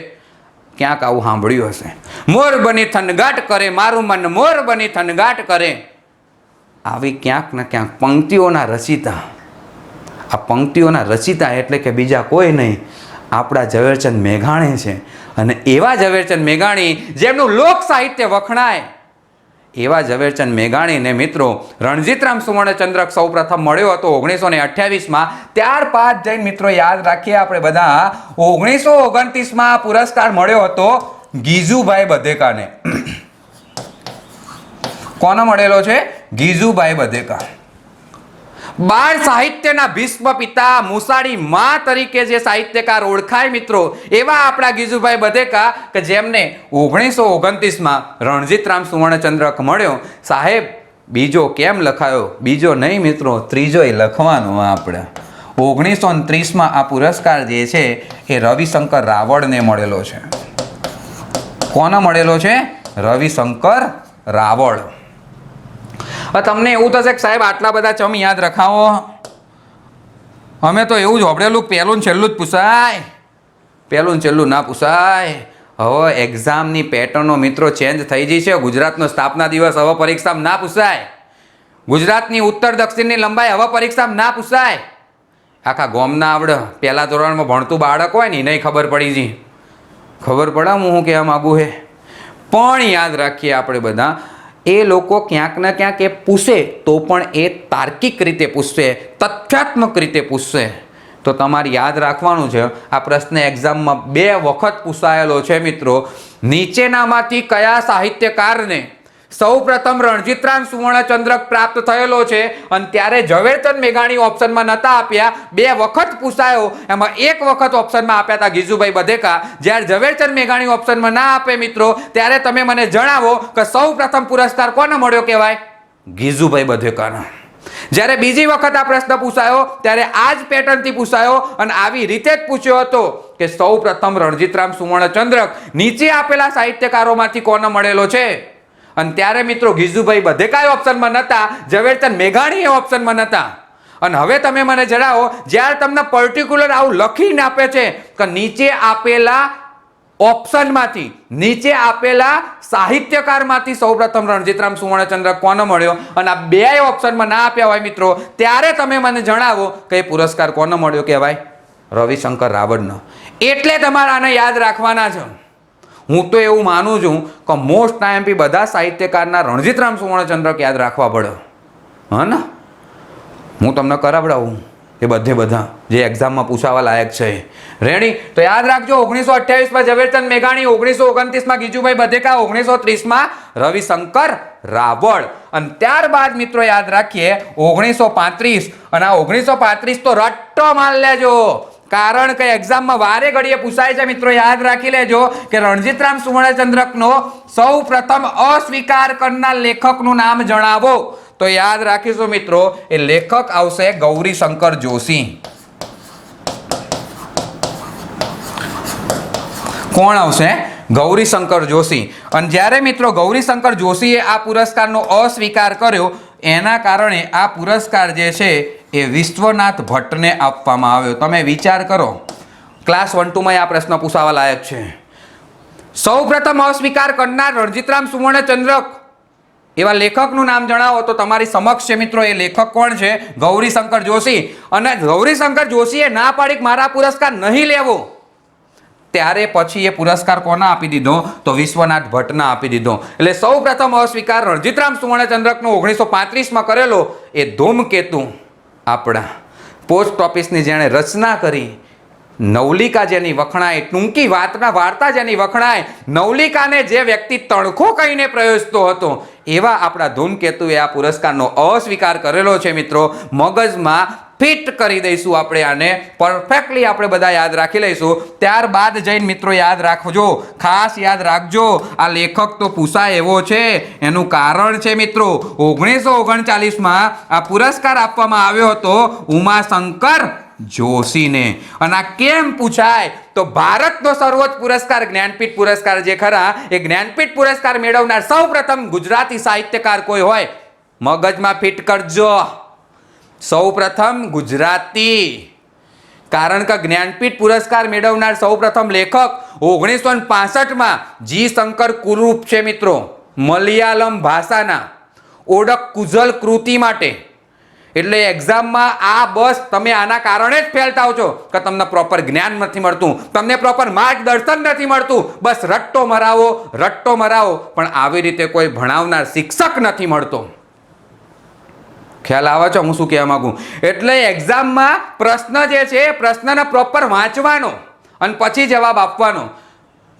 ક્યાંક આવું સાંભળ્યું હશે. મોર બની થનગાટ કરે મારું મન મોર બની થનગાટ કરે. આવી ક્યાંક ને ક્યાંક પંક્તિઓના રચિતા. આ પંક્તિઓના રચિતા એટલે કે બીજા કોઈ નહીં આપણા ઝવેરચંદ મેઘાણી છે. અને એવા ઝવેરચંદ મેઘાણી જેમનું લોક સાહિત્ય વખણાય એવા ઝવેરચંદ મેઘાણીને મિત્રો રણજીતરામ સુવર્ણ ચંદ્રક સૌ પ્રથમ મળ્યો હતો 1928માં. ત્યારબાદ જઈને મિત્રો યાદ રાખીએ આપણે બધા 1929માં પુરસ્કાર મળ્યો હતો ગીજુભાઈ બધેકાને. કોને મળેલો છે? ગીજુભાઈ બધેકા. બાળ સાહિત્યના ભીષ્મ પિતા મુસાડી માં તરીકે જે સાહિત્યકાર ઓળખાય મિત્રો, એવા આપણા ગીજુભાઈ બધેકા કે જેમને 1929માં રણજીતરામ સુવર્ણચંદ્રક મળ્યો. સાહેબ બીજો કેમ લખાયો? બીજો નહીં મિત્રો, ત્રીજોય લખવાનો. આપણે 1930માં આ પુરસ્કાર જે છે એ રવિશંકર રાવળને મળેલો છે. કોને મળેલો છે? રવિશંકર રાવળ. તમને એવું થશે કે સાહેબ આટલા બધા ચમ યાદ રખાવો? અમે તો એવું જ હોબળેલું પહેલું ને છેલ્લું જ પૂછાય, પહેલું ને છેલ્લું ના પૂછાય. હવે એક્ઝામની પેટર્નો મિત્રો ચેન્જ થઈ ગઈ છે. ગુજરાતનો સ્થાપના દિવસ હવે પરીક્ષામાં ના પૂછાય. ગુજરાતની ઉત્તર દક્ષિણની લંબાઈ હવે પરીક્ષામાં ના પૂછાય. આખા ગોમના આવડે પહેલા ધોરણમાં ભણતું બાળક હોય ને નહીં ખબર પડી જી, ખબર પડે હું શું કહેવા માગું હે. પણ યાદ રાખીએ આપણે બધા, એ લોકો ક્યાંક ને ક્યાંક એ પૂછે તો પણ એ તાર્કિક રીતે પૂછશે, તથ્યાત્મક રીતે પૂછશે. તો તમારે યાદ રાખવાનું છે, આ પ્રશ્ન એક્ઝામમાં 2 વખત પૂછાયેલો છે મિત્રો. નીચેનામાંથી કયા સાહિત્યકારને સૌપ્રથમ રણજીતરામ સુવર્ણચંદ્રક પ્રાપ્ત થયેલો છે? અને ત્યારે ઝવેરચંદ મેઘાણી ઓપ્શનમાં નહોતા આપ્યા, 2 વખત પૂછાયો. એમાં 1 વખત ઓપ્શનમાં આપ્યા હતા ગીજુભાઈ બધેકા. જ્યારે ઝવેરચંદ મેઘાણી ઓપ્શનમાં ના આપે મિત્રો, ત્યારે તમે મને જણાવો કે સૌપ્રથમ પુરસ્કાર કોને મળ્યો કહેવાય? ગીજુભાઈ બધેકાનો. જ્યારે બીજી વખત આ પ્રશ્ન પૂછાયો ત્યારે આ જ પેટર્નથી પૂછાયો અને આવી રીતે જ પૂછ્યો હતો કે સૌપ્રથમ રણજીતરામ સુવર્ણચંદ્રક નીચે આપેલા સાહિત્યકારોમાંથી કોને મળેલો છે? અને ત્યારે મિત્રો ગીજુભાઈ બધેકાએ ઓપ્શનમાં નહોતા, ઝવેરચંદ મેઘાણી ઓપ્શનમાં નહોતા. અને હવે તમે મને જણાવો, જ્યારે તમને પર્ટિક્યુલર આવું લખીને આપે છે કે નીચે આપેલા ઓપ્શનમાંથી, નીચે આપેલા સાહિત્યકારમાંથી સૌપ્રથમ રણજીતરામ સુવર્ણચંદ્રક કોને મળ્યો, અને આ 2 ઓપ્શનમાં ના આપ્યા હોય મિત્રો, ત્યારે તમે મને જણાવો કે એ પુરસ્કાર કોને મળ્યો કહેવાય? રવિશંકર રાવળનો. એટલે તમારે આને યાદ રાખવાના છે. હું તો એવું માનું છું કે મોસ્ટ ટાઈમથી બધા સાહિત્યકારના રણજીતરામ સુવર્ણચંદ્રક યાદ રાખવા પડે. હા ને? હું તમને કરાવડાવું એ બધા જે એક્ઝામમાં પૂછાવા લાયક છે. રેડી? તો યાદ રાખજો, 1928માં ઝવેરચંદ મેઘાણી, 1929માં ગીજુભાઈ બધેકા, 1930માં રવિશંકર રાવળ. અને ત્યારબાદ મિત્રો યાદ રાખીએ 1935. અને આ 1935 તો રટ્ટો માલ લેજો, કારણ કે એક્ઝામમાં વારે ઘડીએ પૂછાય છે મિત્રો. યાદ રાખી લેજો કે રણજીતરામ સુવર્ણચંદ્રકનો સૌ પ્રથમ અસ્વીકાર કરનાર લેખકનું નામ જણાવો. તો યાદ રાખીશું મિત્રો, એ લેખક આવશે ગૌરીશંકર જોશી. કોણ આવશે? ગૌરીશંકર જોશી. અને જ્યારે મિત્રો ગૌરીશંકર જોશીએ આ પુરસ્કારનો અસ્વીકાર કર્યો, એના કારણે આ પુરસ્કાર જે છે એ વિશ્વનાથ ભટ્ટને આપવામાં આવ્યો. તમે વિચાર કરો, ક્લાસ 1-2માં આ પ્રશ્ન પૂછાવા લાયક છે. સૌપ્રથમ અસ્વીકાર કરનાર રણજીતરામ સુવર્ણચંદ્રક, એવા લેખકનું નામ જણાવો. તો તમારી સમક્ષ છે મિત્રો, એ લેખક કોણ છે? ગૌરીશંકર જોશી. અને ગૌરીશંકર જોશીએ ના પાડી કે મારા પુરસ્કાર નહીં લેવો, ત્યારે પછી એ પુરસ્કાર કોને આપી દીધો? તો વિશ્વનાથ ભટ્ટને આપી દીધો. એટલે સૌ પ્રથમ અસ્વીકાર રણજીતરામ સુવર્ણચંદ્રકનો 1935માં કરેલો એ ધૂમકેતુ, આપણા પોસ્ટ ઓફિસની જેણે રચના કરી, નવલિકા જેની વખણાય, ટૂંકી વાર્તા જેની વખણાય, નવલિકાને જે વ્યક્તિ તણખો કહીને પ્રયોજતો હતો, એવા આપણા ધૂમકેતુએ આ પુરસ્કારનો અસ્વીકાર કરેલો છે મિત્રો. મગજમાં ફિટ કરી દઈશું આપણે આને, પરફેક્ટલી આપણે બધા યાદ રાખી લઈશું. ત્યારબાદ જઈને મિત્રો યાદ રાખજો, ખાસ યાદ રાખજો, આ લેખક તો પૂછાય એવો છે. એનું કારણ છે મિત્રો, 1939માં આ પુરસ્કાર આપવામાં આવ્યો હતો ઉમાશંકર જોશીને. અને આ કેમ પૂછાય? તો ભારતનો સર્વોચ્ચ પુરસ્કાર જ્ઞાનપીઠ પુરસ્કાર જે ખરા, એ જ્ઞાનપીઠ પુરસ્કાર મેળવનાર સૌ પ્રથમ ગુજરાતી સાહિત્યકાર કોઈ હોય, મગજમાં ફિટ કરજો, સૌ પ્રથમ ગુજરાતી. કારણ કે જ્ઞાનપીઠ પુરસ્કાર મેળવનાર સૌ પ્રથમ લેખક 1965માં જી શંકર કુરૂપ છે મિત્રો. મલયાલમ ભાષાના ઓડક કુઝલ કૃતિ માટે. એટલે એક્ઝામમાં આ બસ તમે આના કારણે જ ફેલ થાવ છો કે તમને પ્રોપર જ્ઞાન નથી મળતું, તમને પ્રોપર માર્ગદર્શન નથી મળતું. બસ રટ્ટો મરાવો, પણ આવી રીતે કોઈ ભણાવનાર શિક્ષક નથી મળતો. ખ્યાલ આવે છે હું શું કહેવા માંગુ? એટલે એક્ઝામમાં પ્રશ્ન જે છે, પ્રશ્નને પ્રોપર વાંચવાનો અને પછી જવાબ આપવાનો.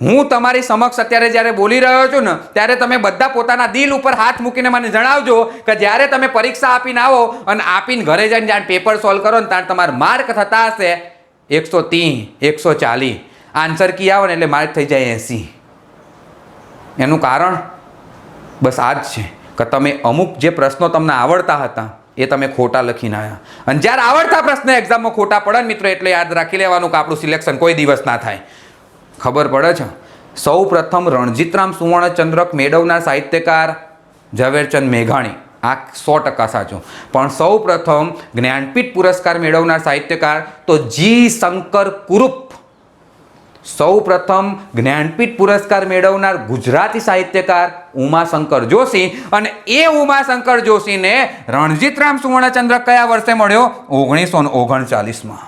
હું તમારી સમક્ષ અત્યારે જ્યારે બોલી રહ્યો છું ને ત્યારે તમે બધા પોતાના દિલ ઉપર હાથ મૂકીને મને જણાવજો કે જ્યારે તમે પરીક્ષા આપીને આવો અને આપીને ઘરે જઈને જ્યારે પેપર સોલ્વ કરો ને ત્યારે તમારા માર્ક થતા હશે 130, 140. આન્સર કી આવે ને એટલે માર્ક થઈ જાય 80. એનું કારણ બસ આ જ છે કે તમે અમુક જે પ્રશ્નો તમને આવડતા હતા એ તમે ખોટા લખીને આવ્યા. અને જ્યારે આવડતા પ્રશ્ન એક્ઝામમાં ખોટા પડે ને મિત્રો એટલે યાદ રાખી લેવાનું કે આપણું સિલેક્શન કોઈ દિવસ ના થાય. ખબર પડે છે? સૌ પ્રથમ રણજીતરામ સુવર્ણચંદ્રક મેળવનાર સાહિત્યકાર ઝવેરચંદ મેઘાણી, આ 100% સાચું. પણ સૌ પ્રથમ જ્ઞાનપીઠ પુરસ્કાર મેળવનાર સાહિત્યકાર તો જી શંકર કુરુપ. સૌ પ્રથમ જ્ઞાનપીઠ પુરસ્કાર મેળવનાર ગુજરાતી સાહિત્યકાર ઉમાશંકર જોશી. અને એ ઉમાશંકર જોશીને રણજીતરામ સુવર્ણચંદ્રક કયા વર્ષે મળ્યો? 1939માં.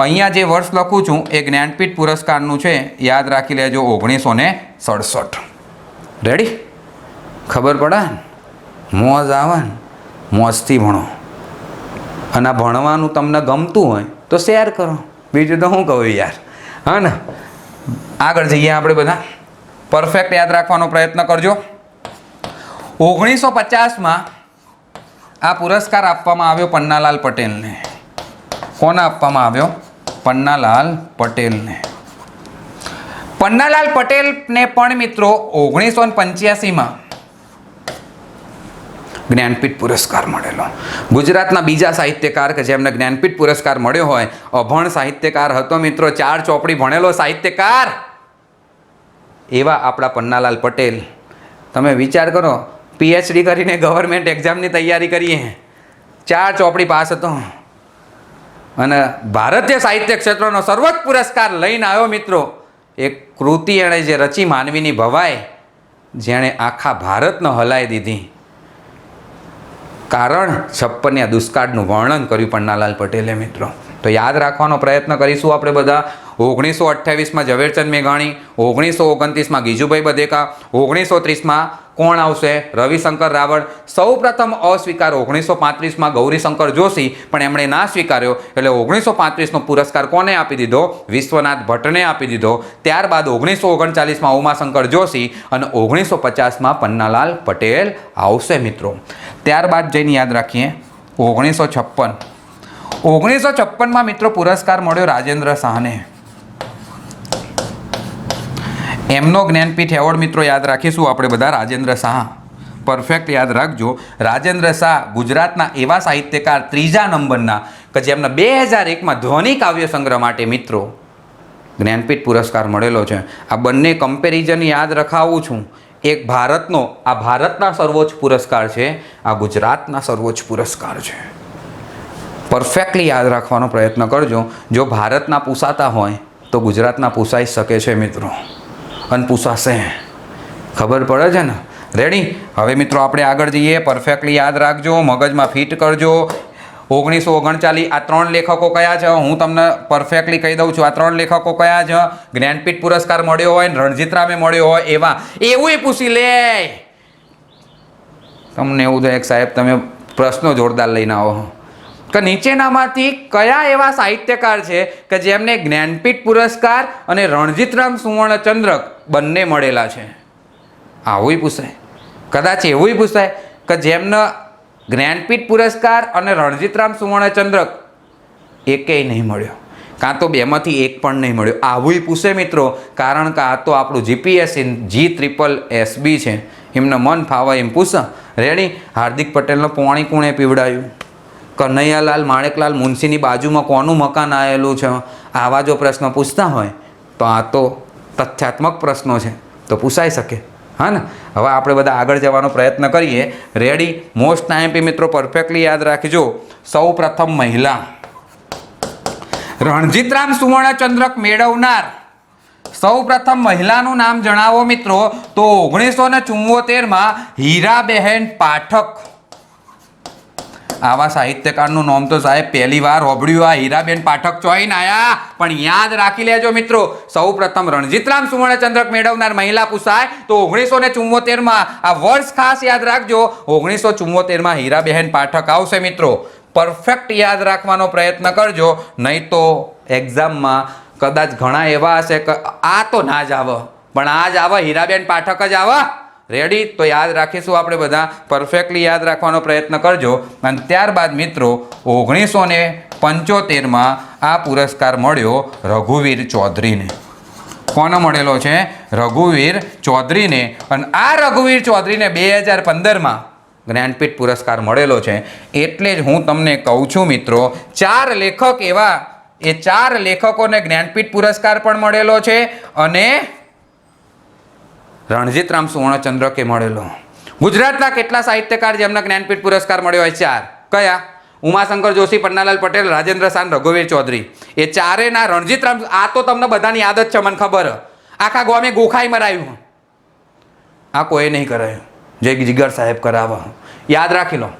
અહીંયા જે વર્ષ લખું છું એ જ્ઞાનપીઠ પુરસ્કારનું છે, યાદ રાખી લેજો 1967. રેડી? ખબર પડે ને? મોજ આવે ને? મોજથી ભણો. અને આ ભણવાનું તમને ગમતું હોય તો શેર કરો, બીજું તો હું કહું યાર. હા ને? આગળ જઈએ આપણે બધા. પરફેક્ટ યાદ રાખવાનો પ્રયત્ન કરજો. 1950માં આ પુરસ્કાર આપવામાં આવ્યો પન્નાલાલ પટેલને. કોને આપવામાં આવ્યો? પન્નાલાલ પટેલને. પન્નાલાલ પટેલને પણ મિત્રો 1985માં જ્ઞાનપીઠ પુરસ્કાર મળેલો. ગુજરાતના બીજા સાહિત્યકાર કે જેમને જ્ઞાનપીઠ પુરસ્કાર મળ્યો હોય, અભણ સાહિત્યકાર હતો મિત્રો, 4 ચોપડી ભણેલો સાહિત્યકાર, એવા આપણા પન્નાલાલ પટેલ. તમે વિચાર કરો, PhD કરીને ગવર્મેન્ટ એક્ઝામની તૈયારી કરીએ, 4 ચોપડી પાસ હતો અને ભારતીય સાહિત્ય ક્ષેત્રનો સર્વોચ્ચ પુરસ્કાર લઈને આવ્યો મિત્રો. એક કૃતિ એણે જે રચી, માનવીની ભવાઈ, જેણે આખા ભારતને હલાવી દીધી. કારણ 56 દુષ્કાળનું વર્ણન કર્યું પન્નાલાલ પટેલે મિત્રો. તો યાદ રાખવાનો પ્રયત્ન કરીશું આપણે બધા. 1928માં ઝવેરચંદ મેઘાણી, 1929માં ગીજુભાઈ બધેકા, 1930માં કોણ આવશે? રવિશંકર રાવળ. સૌ પ્રથમ અસ્વીકાર 1935માં ગૌરીશંકર જોશી, પણ એમણે ના સ્વીકાર્યો એટલે 1935નો પુરસ્કાર કોને આપી દીધો? વિશ્વનાથ ભટ્ટને આપી દીધો. ત્યારબાદ 1939માં ઉમાશંકર જોશી અને 1950માં પન્નાલાલ પટેલ આવશે મિત્રો. ત્યારબાદ જઈને યાદ રાખીએ 1956. 1956માં મિત્રો પુરસ્કાર મળ્યો રાજેન્દ્ર શાહને. એમનો જ્ઞાનપીઠ એવોર્ડ મિત્રો યાદ રાખીશું આપણે બધા. રાજેન્દ્ર શાહ, પરફેક્ટ યાદ રાખજો. રાજેન્દ્ર શાહ ગુજરાતના એવા સાહિત્યકાર 3જા નંબરના કે જેમને 2001માં ધ્વનિ કાવ્ય સંગ્રહ માટે મિત્રો જ્ઞાનપીઠ પુરસ્કાર મળેલો છે. આ બંને કમ્પેરિઝન યાદ રખાવું છું. એક ભારતનો, આ ભારતના સર્વોચ્ચ પુરસ્કાર છે, આ ગુજરાતના સર્વોચ્ચ પુરસ્કાર છે. પરફેક્ટલી યાદ રાખવાનો પ્રયત્ન કરજો. જો ભારતના પૂછાતા હોય તો ગુજરાતના પૂછાઈ શકે છે મિત્રો, અને પૂછાશે. ખબર પડે છે ને? રેડી? હવે મિત્રો આપણે આગળ જઈએ. પરફેક્ટલી યાદ રાખજો, મગજમાં ફિટ કરજો. 1939 આ 3 લેખકો કયા છે હું તમને પરફેક્ટલી કહી દઉં છું. આ 3 લેખકો કયા છે? જ્ઞાનપીઠ પુરસ્કાર મળ્યો હોય ને રણજીતરામે મળ્યો હોય એવા. એવું પૂછી લે. તમને એવું થાય કે સાહેબ તમે પ્રશ્નો જોરદાર લઈને આવો કે નીચેનામાંથી કયા એવા સાહિત્યકાર છે કે જેમને જ્ઞાનપીઠ પુરસ્કાર અને રણજીતરામ સુવર્ણચંદ્રક બંને મળેલા છે? આવું પૂછાય. કદાચ એવું પૂછાય કે જેમને જ્ઞાનપીઠ પુરસ્કાર અને રણજીતરામ સુવર્ણચંદ્રક એકેય નહીં મળ્યો, કાં તો બેમાંથી એક પણ નહીં મળ્યો. આવું પૂછે મિત્રો, કારણ કે આ તો આપણું GPSC G/SSB છે. એમને મન ફાવે એમ પૂછે. રેડી? હાર્દિક પટેલનો પોણી કોણે પીવડાયું? કનૈયાલાલ માણેકલાલ મુનશીની બાજુમાં કોનું મકાન આવેલું છે? આવા જો પ્રશ્ન પૂછતા હોય તો આ તો તથ્યાત્મક પ્રશ્નો છે, તો પૂછાઈ શકે. હા ને? હવે આપણે બધા આગળ જવાનો પ્રયત્ન કરીએ. રેડી? મોસ્ટ ટાઈમ મિત્રો પરફેક્ટલી યાદ રાખજો. સૌ પ્રથમ મહિલા રણજીતરામ સુવર્ણચંદ્રક મેળવનાર સૌ પ્રથમ મહિલાનું નામ જણાવો મિત્રો. તો 1974માં હીરાબેન પાઠક. આવા સાહિત્યકારનું નામ તો સાહેબ પહેલી વાર હોભળ્યું. આ હીરાબેન પાઠક ચોઈને આયા, પણ યાદ રાખી લેજો મિત્રો. સૌ પ્રથમ રણજીતરામ સુવર્ણચંદ્રક મેળવનાર મહિલા પૂછાય તો 1974માં આ વર્ષ ખાસ યાદ રાખજો. 1974માં હીરાબેન પાઠક આવશે મિત્રો. પરફેક્ટ યાદ રાખવાનો પ્રયત્ન કરજો, નહીં તો એક્ઝામમાં કદાચ ઘણા એવા હશે કે આ તો ના જ આવે, પણ આ જ આવે, હીરાબેન પાઠક જ આવે. રેડી? તો યાદ રાખીશું આપણે બધા, પરફેક્ટલી યાદ રાખવાનો પ્રયત્ન કરજો. અને ત્યારબાદ મિત્રો 1975માં આ પુરસ્કાર મળ્યો રઘુવીર ચૌધરીને. કોને મળેલો છે? રઘુવીર ચૌધરીને. અને આ રઘુવીર ચૌધરીને 2015માં જ્ઞાનપીઠ પુરસ્કાર મળેલો છે. એટલે જ હું તમને કહું છું મિત્રો, 4 લેખક એવા, એ 4 લેખકોને જ્ઞાનપીઠ પુરસ્કાર પણ મળેલો છે અને રણજીતરામ સુવર્ણચંદ્રકે મળેલો. ગુજરાતના કેટલા સાહિત્યકાર જેમને જ્ઞાનપીઠ પુરસ્કાર મળ્યો હોય? 4. કયા? ઉમાશંકર જોશી, પન્નાલાલ પટેલ, રાજેન્દ્ર શાન, રઘુવીર ચૌધરી. એ ચારેના રણજીતરામ, આ તો તમને બધાની યાદ જ છે, મને ખબર. આખા ગામે ગોખાઈ મરાયું, આ કોઈ નહીં કરાયું, જય જીગર સાહેબ કરાવવા. યાદ રાખી લો.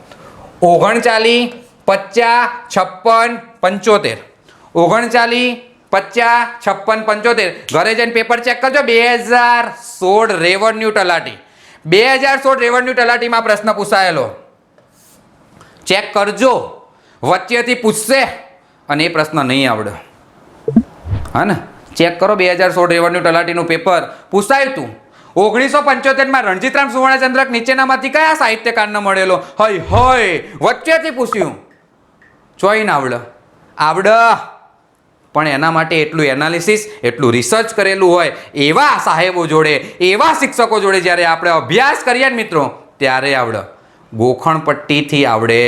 39, 50, 56, 75. 39, 50, 56, 75. ઘરે જઈને પેપર ચેક કરજો. 2016 રેવન્યુ તલાટી, 2016 રેવન્યુ તલાટીમાં પ્રશ્ન પૂછાયેલો. ચેક કરજો, વચ્ચેથી પૂછશે અને એ પ્રશ્ન નહીં આવડે. હા ને? ચેક કરો, 2016 રેવન્યુ તલાટીનું પેપર પૂછાયું હતું. 1975માં રણજીતરામ સુવર્ણચંદ્રક નીચેનામાંથી કયા સાહિત્યકારને મળેલો? હય હોય, વચ્ચેથી પૂછ્યું. ચોઈ ના આવડે? આવડે, પણ એના માટે એટલું એનાલિસિસ, એટલું રિસર્ચ કરેલું હોય એવા સાહેબો જોડે, એવા શિક્ષકો જોડે જ્યારે આપણે અભ્યાસ કરીએ ને મિત્રો, ત્યારે આવડે. ગોખણપટ્ટીથી આવડે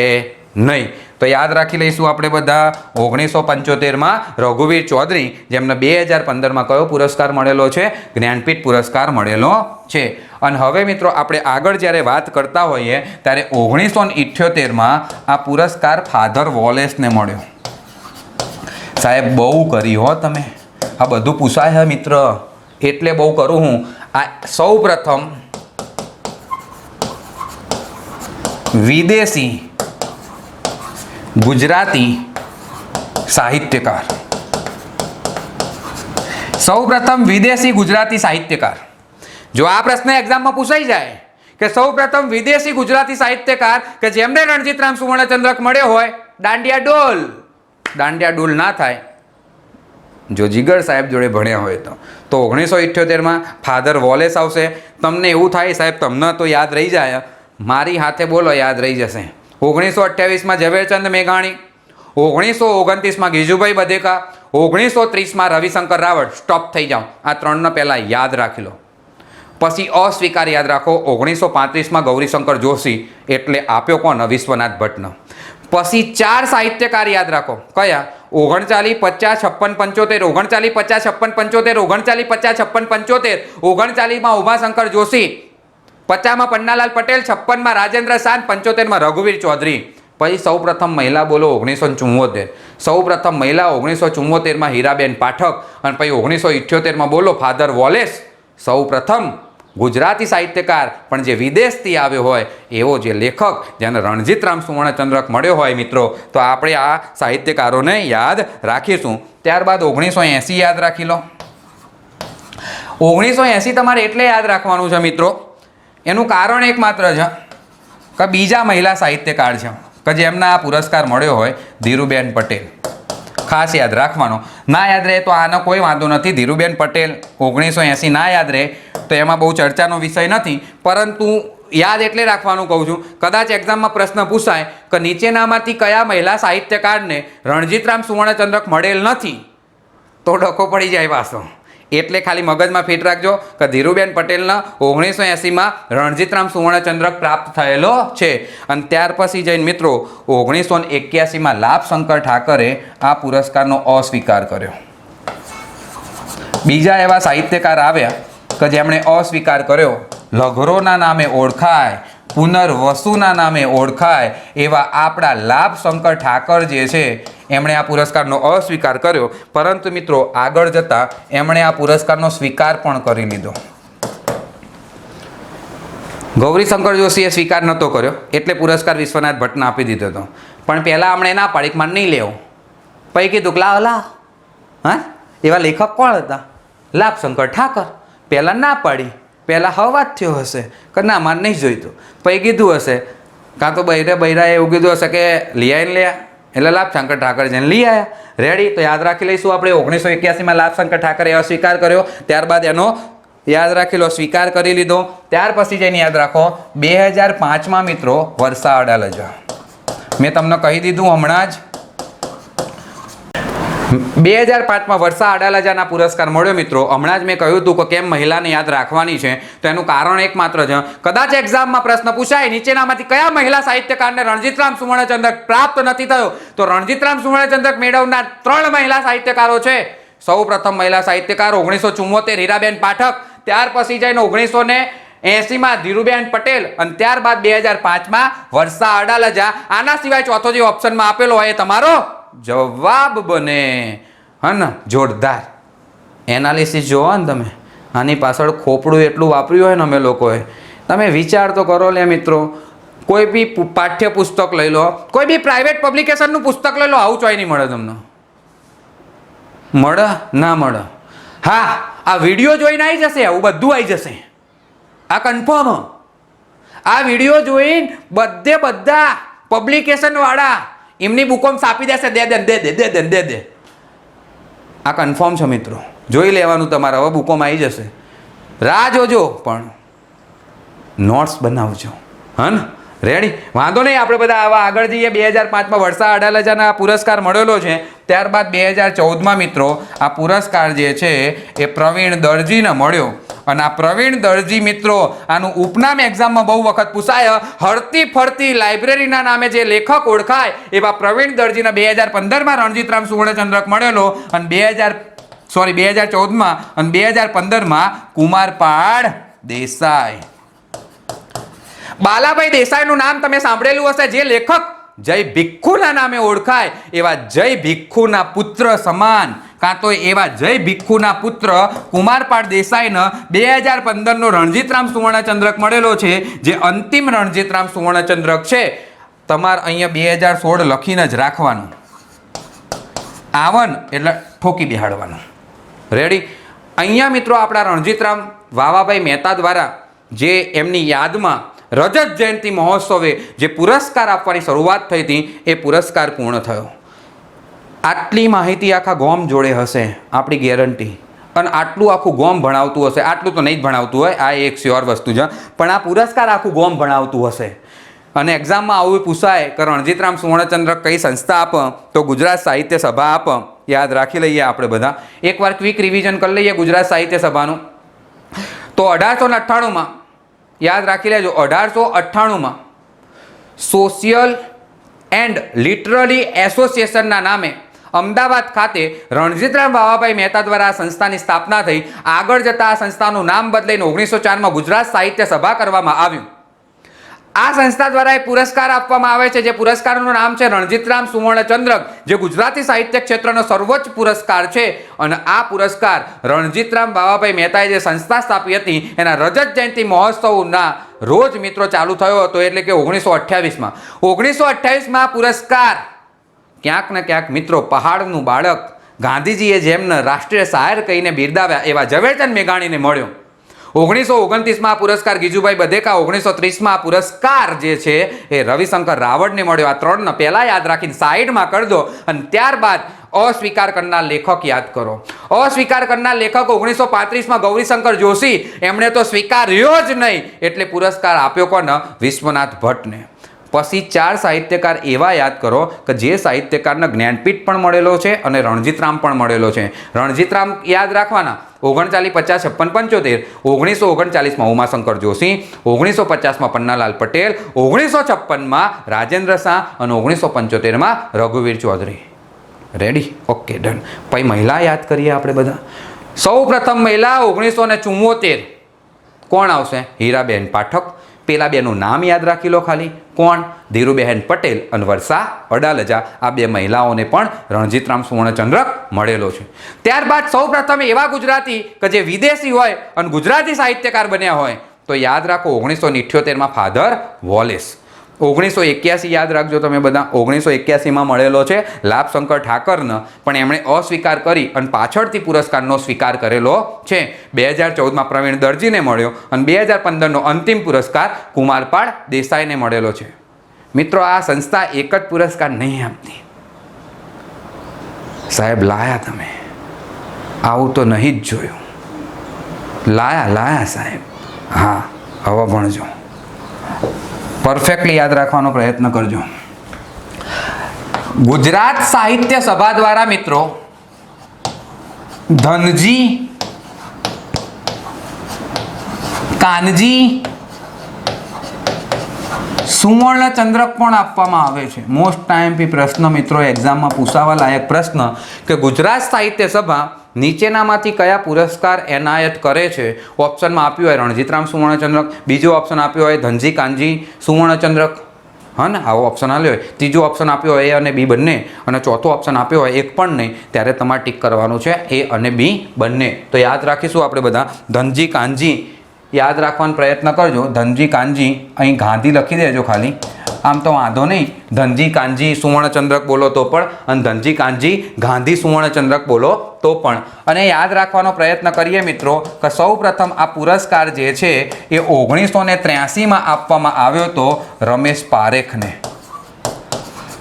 નહીં. તો યાદ રાખી લઈશું આપણે બધા. 1975માં રઘુવીર ચૌધરી, જેમને 2015માં કયો પુરસ્કાર મળેલો છે? જ્ઞાનપીઠ પુરસ્કાર મળેલો છે. અને હવે મિત્રો આપણે આગળ જ્યારે વાત કરતા હોઈએ ત્યારે 1978માં આ પુરસ્કાર ફાધર વોલેસને મળ્યો. સાહેબ બહુ કરી હો તમે, આ બધું પૂછાય છે મિત્ર, એટલે બહુ કરું હું. આ સૌ પ્રથમ વિદેશી ગુજરાતી સાહિત્યકાર, સૌ પ્રથમ વિદેશી ગુજરાતી સાહિત્યકાર. જો આ પ્રશ્ન એક્ઝામમાં પૂછાઈ જાય કે સૌ પ્રથમ વિદેશી ગુજરાતી સાહિત્યકાર કે જેમને રણજીતરામ સુવર્ણચંદ્રક મળ્યો હોય, દાંડિયા ડોલ. દાંડિયા ડોલ ના થાય જો જીગર સાહેબ જોડે ભણ્યા હોય તો. તો 1978માં ફાધર વોલેસ આવશે. તમને એવું થાય સાહેબ તમને તો યાદ રહી જાય, મારી હાથે બોલો, યાદ રહી જશે. 1928માં ઝવેરચંદ મેઘાણી, 1929માં ગીજુભાઈ બધેકા, 1930માં રવિશંકર રાવળ. સ્ટોપ થઈ જાઓ, આ 3ને પહેલાં યાદ રાખી લો. પછી અસ્વીકાર યાદ રાખો. 1935માં ગૌરીશંકર જોશી, એટલે આપ્યો કોણ? વિશ્વનાથ ભટ્ટનો. પછી 4 સાહિત્યકાર યાદ રાખો. કયા? 39, 50, 56, 75. 39, 50, 56, 75. 39, 50, 56, 75. 39માં ઉમાશંકર જોશી, 50માં પન્નાલાલ પટેલ, 56માં રાજેન્દ્ર શાન, 75માં રઘુવીર ચૌધરી. પછી સૌ પ્રથમ મહિલા બોલો 1974. સૌ પ્રથમ મહિલા 1974માં હીરાબેન પાઠક. અને પછી 1978માં બોલો ફાધર વોલેસ. સૌ પ્રથમ ગુજરાતી સાહિત્યકાર પણ જે વિદેશથી આવ્યો હોય એવો જે લેખક જેને રણજીતરામ સુવર્ણચંદ્રક મળ્યો હોય મિત્રો, તો આપણે આ સાહિત્યકારોને યાદ રાખીશું. ત્યારબાદ 1980 યાદ રાખી લો. 1980 તમારે એટલે યાદ રાખવાનું છે મિત્રો, એનું કારણ એકમાત્ર છે કે બીજા મહિલા સાહિત્યકાર છે કે જેમને આ પુરસ્કાર મળ્યો હોય, ધીરુબેન પટેલ. ખાસ યાદ રાખવાનો. ના યાદ રહે તો આનો કોઈ વાંધો નથી. ધીરુબેન પટેલ 1980 ના યાદ રહે તો એમાં બહુ ચર્ચાનો વિષય નથી, પરંતુ યાદ એટલે રાખવાનું કહું છું. કદાચ એક્ઝામમાં પ્રશ્ન પૂછાય કે નીચેનામાંથી કયા મહિલા સાહિત્યકારને રણજીતરામ સુવર્ણચંદ્રક મળેલ નથી, તો ડખો પડી જાય પાછો. એટલે ખાલી મગજમાં ફિટ રાખજો કે ધીરુબેન પટેલના 1980માં રણજીતરામ સુવર્ણચંદ્રક પ્રાપ્ત થયેલો છે. અને ત્યાર પછી જઈને મિત્રો 1981માં લાભશંકર ઠાકરે આ પુરસ્કારનો અસ્વીકાર કર્યો. બીજા એવા સાહિત્યકાર આવ્યા કે જેમણે અસ્વીકાર કર્યો. લઘરોના નામે ઓળખાય, પુનર્વસુના નામે ઓળખાય એવા આપણા લાભશંકર ઠાકર જે છે એમણે આ પુરસ્કારનો અસ્વીકાર કર્યો. પરંતુ મિત્રો આગળ જતાં એમણે આ પુરસ્કારનો સ્વીકાર પણ કરી લીધો. ગૌરીશંકર જોશીએ સ્વીકાર નહોતો કર્યો, એટલે પુરસ્કાર વિશ્વનાથ ભટ્ટને આપી દીધો હતો. પણ પહેલાં હમણે ના પાડી કે મને નહીં લેવો. પછી કીધું કે લા હા, એવા લેખક કોણ હતા? લાભશંકર ઠાકર. પહેલાં ના પાડી, પહેલાં હવાજ થયો હશે કે ના મારે નહીં જોઈતું. પછી કીધું હશે, કાં તો બૈરાએ એવું કીધું હશે કે લઈ આવીને લે, એટલે લાભશંકર ઠાકરજીને લઈ આવ્યા. રેડી? તો યાદ રાખી લઈશું આપણે 1981માં લાભશંકર ઠાકરે અસ્વીકાર કર્યો, ત્યારબાદ એનો યાદ રાખી લો સ્વીકાર કરી લીધો. ત્યાર પછી જઈને યાદ રાખો 2005માં મિત્રો વર્ષા અડાલજા, મેં તમને કહી દીધું હમણાં જ 2005માં વર્ષા અડાલજાના પુરસ્કાર મળ્યો મિત્રો. હમણાં જ મેં કહ્યું હતું કે કેમ મહિલાને યાદ રાખવાની છે, તો એનું કારણ એકમાત્ર છે, કદાચ એક્ઝામમાં પ્રશ્ન પૂછાય નીચેનામાંથી કયા મહિલા સાહિત્યકારને રણજીતરામ સુવર્ણચંદ્રક પ્રાપ્ત નથી થયો, તો રણજીતરામ સુવર્ણચંદ્રક મેળવનાર 3 મહિલા સાહિત્યકારો છે. સૌ પ્રથમ મહિલા સાહિત્યકાર 1974 હીરાબેન પાઠક, ત્યાર પછી જઈને 1980માં ધીરુબેન પટેલ અને ત્યારબાદ 2005માં વર્ષા અડાલજા. આના સિવાય ચોથો જે ઓપ્શનમાં આપેલો હોય એ તમારો જવાબ બને. હા ને? જોરદાર એનાલિસિસ જોવો ને તમે, આની પાછળ ખોપડું એટલું વાપર્યું હોય ને અમે લોકોએ, તમે વિચાર તો કરો લે મિત્રો. કોઈ બી પાઠ્યપુસ્તક લઈ લો, કોઈ બી પ્રાઇવેટ પબ્લિકેશનનું પુસ્તક લઈ લો, આવું ચોય નહીં મળે તમને. મળે ના મળે? હા, આ વિડીયો જોઈને આવી જશે, આવું બધું આવી જશે, આ કન્ફર્મ. આ વિડીયો જોઈને બધા પબ્લિકેશન વાળા એમની બુકોમ સાપી દેશે, દે દે. આ કન્ફર્મ છે મિત્રો, જોઈ લેવાનું તમારે. હવે બુકોમ આવી જશે, રાહ જોજો, પણ નોટ્સ બનાવજો. હા ને? રેડી? વાંધો નહીં, આપણે બધા આવા આગળ જઈએ. 2005માં વર્ષા અડાલજાના પુરસ્કાર મળેલો છે. ત્યારબાદ 2014માં મિત્રો આ પુરસ્કાર જે છે એ પ્રવીણ દરજીને મળ્યો. અને આ પ્રવીણ દરજી મિત્રો, આનું ઉપનામ એક્ઝામમાં બહુ વખત પૂછાય. હરતી ફરતી લાઇબ્રેરીના નામે જે લેખક ઓળખાય એવા પ્રવીણ દરજીને 2015માં રણજીતરામ સુવર્ણચંદ્રક મળેલો, અને 2014માં અને 2015માં કુમારપાળ દેસાઈ. બાલાભાઈ દેસાઈનું નામ તમે સાંભળેલું હશે, જે લેખક જય ભિક્ષુના નામે ઓળખાય એવા જય ભિક્ષુના પુત્ર સમાન, કાં તો એવા જય ભિક્ષુના પુત્ર કુમારપાળ દેસાઈને 2015નો રણજીતરામ સુવર્ણચંદ્રક મળેલો છે, જે અંતિમ રણજીતરામ સુવર્ણચંદ્રક છે. તમારે અહીંયા 2016 લખીને જ રાખવાનું, આવન એટલે ઠોકી બેહાડવાનું. રેડી? અહીંયા મિત્રો આપણા રણજીતરામ વાવાભાઈ મહેતા દ્વારા જે એમની યાદમાં રજત જયંતિ મહોત્સવે જે પુરસ્કાર આપવાની શરૂઆત થઈ હતી, એ પુરસ્કાર પૂર્ણ થયો. આટલી માહિતી આખા ગોમ જોડે હશે આપણી ગેરંટી, અને આટલું આખું ગોમ ભણાવતું હશે. આટલું તો નહીં જ ભણાવતું હોય, આ એક શ્યોર વસ્તુ છે, પણ આ પુરસ્કાર આખું ગોમ ભણાવતું હશે. અને એક્ઝામમાં આવું પૂછાય કે રણજીતરામ સુવર્ણચંદ્રક કઈ સંસ્થા આપે, તો ગુજરાત સાહિત્ય સભા આપે. યાદ રાખી લઈએ આપણે બધા, એકવાર ક્વિક રિવિઝન કરી લઈએ ગુજરાત સાહિત્ય સભાનું. તો 1898માં યાદ રાખી લેજો, 1898માં સોશિયલ એન્ડ લિટરરી એસોસિએશનના નામે અમદાવાદ ખાતે રણજીતરામ વાવાભાઈ મહેતા દ્વારા આ સંસ્થાની સ્થાપના થઈ. આગળ જતાં આ સંસ્થાનું નામ બદલાઈને 1904માં ગુજરાત સાહિત્ય સભા કરવામાં આવ્યું. આ સંસ્થા દ્વારા એક પુરસ્કાર આપવામાં આવે છે, જે પુરસ્કારનું નામ છે રણજીતરામ સુવર્ણચંદ્રક, જે ગુજરાતી સાહિત્ય ક્ષેત્રનો સર્વોચ્ચ પુરસ્કાર છે. અને આ પુરસ્કાર રણજીતરામ વાવાભાઈ મહેતાએ જે સંસ્થા સ્થાપી હતી એના રજત જયંતિ મહોત્સવના રોજ મિત્રો ચાલુ થયો હતો, એટલે કે 1928માં. 1928માં પુરસ્કાર ક્યાંક ને ક્યાંક મિત્રો પહાડનું બાળક ગાંધીજીએ જેમને રાષ્ટ્રીય શાયર કહીને બિરદાવ્યા એવા ઝવેરચંદ મેઘાણીને મળ્યો. 1929માં આ પુરસ્કાર ગીજુભાઈ બધેકા, 1930માં આ પુરસ્કાર જે છે એ રવિશંકર રાવળને મળ્યો. આ ત્રણને પહેલા યાદ રાખીને સાઈડમાં કરી દો, અને ત્યારબાદ અસ્વીકાર કરનાર લેખક યાદ કરો. અસ્વીકાર કરનાર લેખક 1935માં ગૌરીશંકર જોશી, એમણે તો સ્વીકાર્યો જ નહીં, એટલે પુરસ્કાર આપ્યો કોને? વિશ્વનાથ ભટ્ટને. પછી 4 સાહિત્યકાર એવા યાદ કરો કે જે સાહિત્યકારને જ્ઞાનપીઠ પણ મળેલો છે અને રણજીતરામ પણ મળેલો છે. રણજીતરામ યાદ રાખવાના 39, 50, 56, 75, 1939માં ઉમાશંકર જોશી, 1950માં પન્નાલાલ પટેલ, 1956માં રાજેન્દ્ર શાહ અને 1975માં રઘુવીર ચૌધરી. રેડી? Okay, done. પછી મહિલા યાદ કરીએ આપણે બધા. સૌ પ્રથમ મહિલા 1974 કોણ આવશે? હીરાબેન પાઠક. પેલા બેનું નામ યાદ રાખી લો ખાલી, કોણ? ધીરુબેન પટેલ અને વર્ષા અડાલજા. આ 2 મહિલાઓને પણ રણજીતરામ સુવર્ણચંદ્રક મળેલો છે. ત્યારબાદ સૌ પ્રથમ એવા ગુજરાતી કે જે વિદેશી હોય અને ગુજરાતી સાહિત્યકાર બન્યા હોય, તો યાદ રાખો 1978માં ફાધર વોલેસ. 1981 યાદ રાખજો તમે બધા, 1981માં મળેલો છે લાભશંકર ઠાકરને, પણ એમણે અસ્વીકાર કરી અને પાછળથી પુરસ્કારનો સ્વીકાર કરેલો છે. 2014માં પ્રવીણ દરજીને મળ્યો, અને 2015નો અંતિમ પુરસ્કાર કુમારપાળ દેસાઈને મળેલો છે. મિત્રો, આ સંસ્થા એક જ પુરસ્કાર નહીં આપતી, સાહેબ લાયા તમે, આવું તો નહીં જ જોયું. લાયા સાહેબ. હા, હવે ભણજો, પરફેક્ટલી યાદ રાખવાનો પ્રયત્ન કરજો. ગુજરાત સાહિત્ય સભા દ્વારા મિત્રો ધનજી કાનજી સુવર્ણચંદ્રક પણ આપવામાં આવે છે. મોસ્ટ ટાઈમ પ્રશ્ન મિત્રો, એક્ઝામમાં પૂછાવા લાયક પ્રશ્ન કે ગુજરાત સાહિત્ય સભા નીચેનામાંથી કયા પુરસ્કાર એનાયત કરે છે. ઓપ્શનમાં આપ્યું હોય રણજીતરામ સુવર્ણચંદ્રક, બીજો ઓપ્શન આપ્યો હોય ધનજી કાનજી સુવર્ણચંદ્રક, હા ને, આવો ઓપ્શન આપ્યો હોય. ત્રીજો ઓપ્શન આપ્યો હોય એ અને બી બંને, અને ચોથો ઓપ્શન આપ્યો હોય એક પણ નહીં, ત્યારે તમારે ટીક કરવાનું છે એ અને બી બંને. તો યાદ રાખીશું આપણે બધા ધનજી કાનજી યાદ રાખવાનો પ્રયત્ન કરજો. ધનજી કાનજી અહીં ગાંધી લખી દેજો ખાલી, આમ તો વાંધો નહીં. ધનજી કાનજી સુવર્ણચંદ્રક બોલો તો પણ, અને ધનજી કાનજી ગાંધી સુવર્ણચંદ્રક બોલો તો પણ. અને યાદ રાખવાનો પ્રયત્ન કરીએ મિત્રો કે સૌ પ્રથમ આ પુરસ્કાર જે છે એ 1983માં આપવામાં આવ્યો હતો રમેશ પારેખને.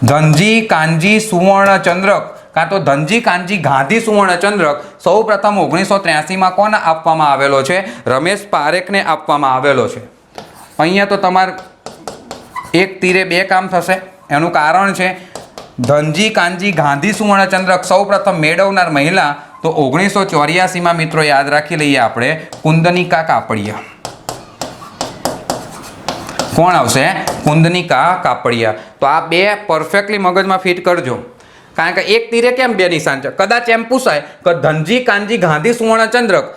ધનજી કાનજી સુવર્ણચંદ્રક કાં તો ધનજી કાનજી ગાંધી સુવર્ણચંદ્રક સૌ પ્રથમ 1983માં કોને આપવામાં આવેલો છે? રમેશ પારેખને આપવામાં આવેલો છે. અહીંયા તો તમારે એક તીરે બે કામ થશે. એનું કારણ છે ધનજી કાનજી ગાંધી સુવર્ણચંદ્રક સૌ પ્રથમ મેળવનાર મહિલા તો 1984માં મિત્રો યાદ રાખી લઈએ આપણે કુંદનિકા કાપડિયા. કોણ આવશે? કુંદનિકા કાપડિયા. તો આ બે પરફેક્ટલી મગજમાં ફિટ કરજો, કારણ કે એક તીરે કેમ બે નિશાન છે. કદાચ એમ પૂછાય કે ધનજી કાનજી ગાંધી સુવર્ણચંદ્રક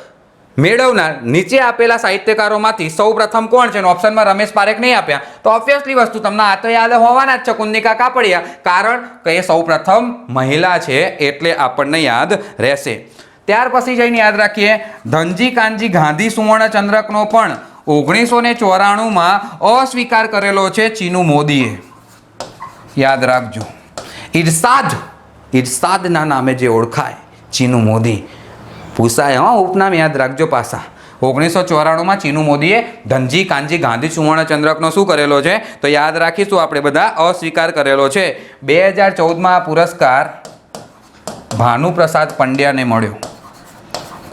મેળવનાર નીચે આપેલા સાહિત્યકારોમાંથી સૌ પ્રથમ કોણ છે? ઓપ્શનમાં રમેશ પારેખ નહીં આપ્યા તો ઓબ્વિયસલી વસ્તુ તમને આ તો યાદ હોવાના જ છે, કુંદનિકા કાપડિયા, કારણ કે એ સૌ પ્રથમ મહિલા છે એટલે આપણને યાદ રહેશે. ત્યાર પછી જઈને યાદ રાખીએ ધનજી કાનજી ગાંધી સુવર્ણચંદ્રકનો પણ 1994માં અસ્વીકાર કરેલો છે ચીનુ મોદીએ. યાદ રાખજો, ઇરશાદના નામે જે ઓળખાય ચીનુ મોદી. પૂછાય હા, ઉપનામ યાદ રાખજો પાછા. 1994માં ચીનુ મોદીએ ધનજી કાનજી ગાંધી સુવર્ણચંદ્રકનો શું કરેલો છે? તો યાદ રાખીશું આપણે બધા, અસ્વીકાર કરેલો છે. 2014માં આ પુરસ્કાર ભાનુપ્રસાદ પંડ્યાને મળ્યો.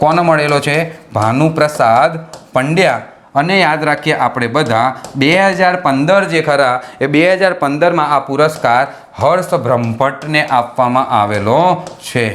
કોને મળેલો છે? ભાનુપ્રસાદ પંડ્યા. અને યાદ રાખીએ આપણે બધા 2015 જે ખરા એ 2015માં આ પુરસ્કાર હર્ષ બ્રહ્મભટ્ટને આપવામાં આવેલો છે.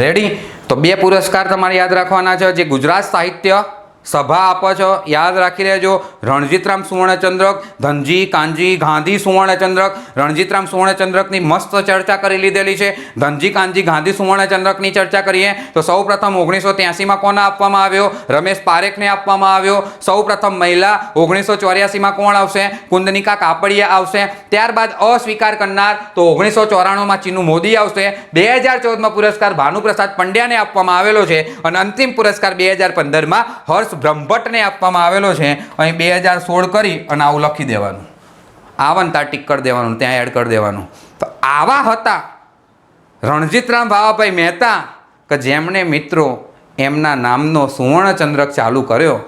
રેડી? તો બે પુરસ્કાર તમારે યાદ રાખવાના છે જે ગુજરાત સાહિત્ય સભા આપો છો. યાદ રાખી લેજો, રણજીતરામ સુવર્ણચંદ્રક, ધનજી કાનજી ગાંધી સુવર્ણચંદ્રક. રણજીતરામ સુવર્ણચંદ્રકની મસ્ત ચર્ચા કરી લીધેલી છે. ધનજી કાનજી ગાંધી સુવર્ણચંદ્રકની ચર્ચા કરીએ તો સૌ પ્રથમ 1983માં કોને આપવામાં આવ્યો? રમેશ પારેખને આપવામાં આવ્યો. સૌ પ્રથમ મહિલા 1984માં કોણ આવશે? કુંદનિકા કાપડિયા આવશે. ત્યારબાદ અસ્વીકાર કરનાર તો 1994માં ચીનુ મોદી આવશે. 2014માં પુરસ્કાર ભાનુપ્રસાદ પંડ્યાને આપવામાં આવેલો છે. અને અંતિમ પુરસ્કાર 2015માં હર્ષ બ્રહ્મભટ્ટને આપવામાં આવેલો છે. અહીં 2016 કરી અને આવું લખી દેવાનું, આવન ત્યાં ટીક કરી દેવાનું, ત્યાં એડ કરી દેવાનું. તો આવા હતા રણજીતરામ ભાવાભાઈ મહેતા કે જેમણે મિત્રો એમના નામનો સુવર્ણચંદ્રક ચાલુ કર્યો.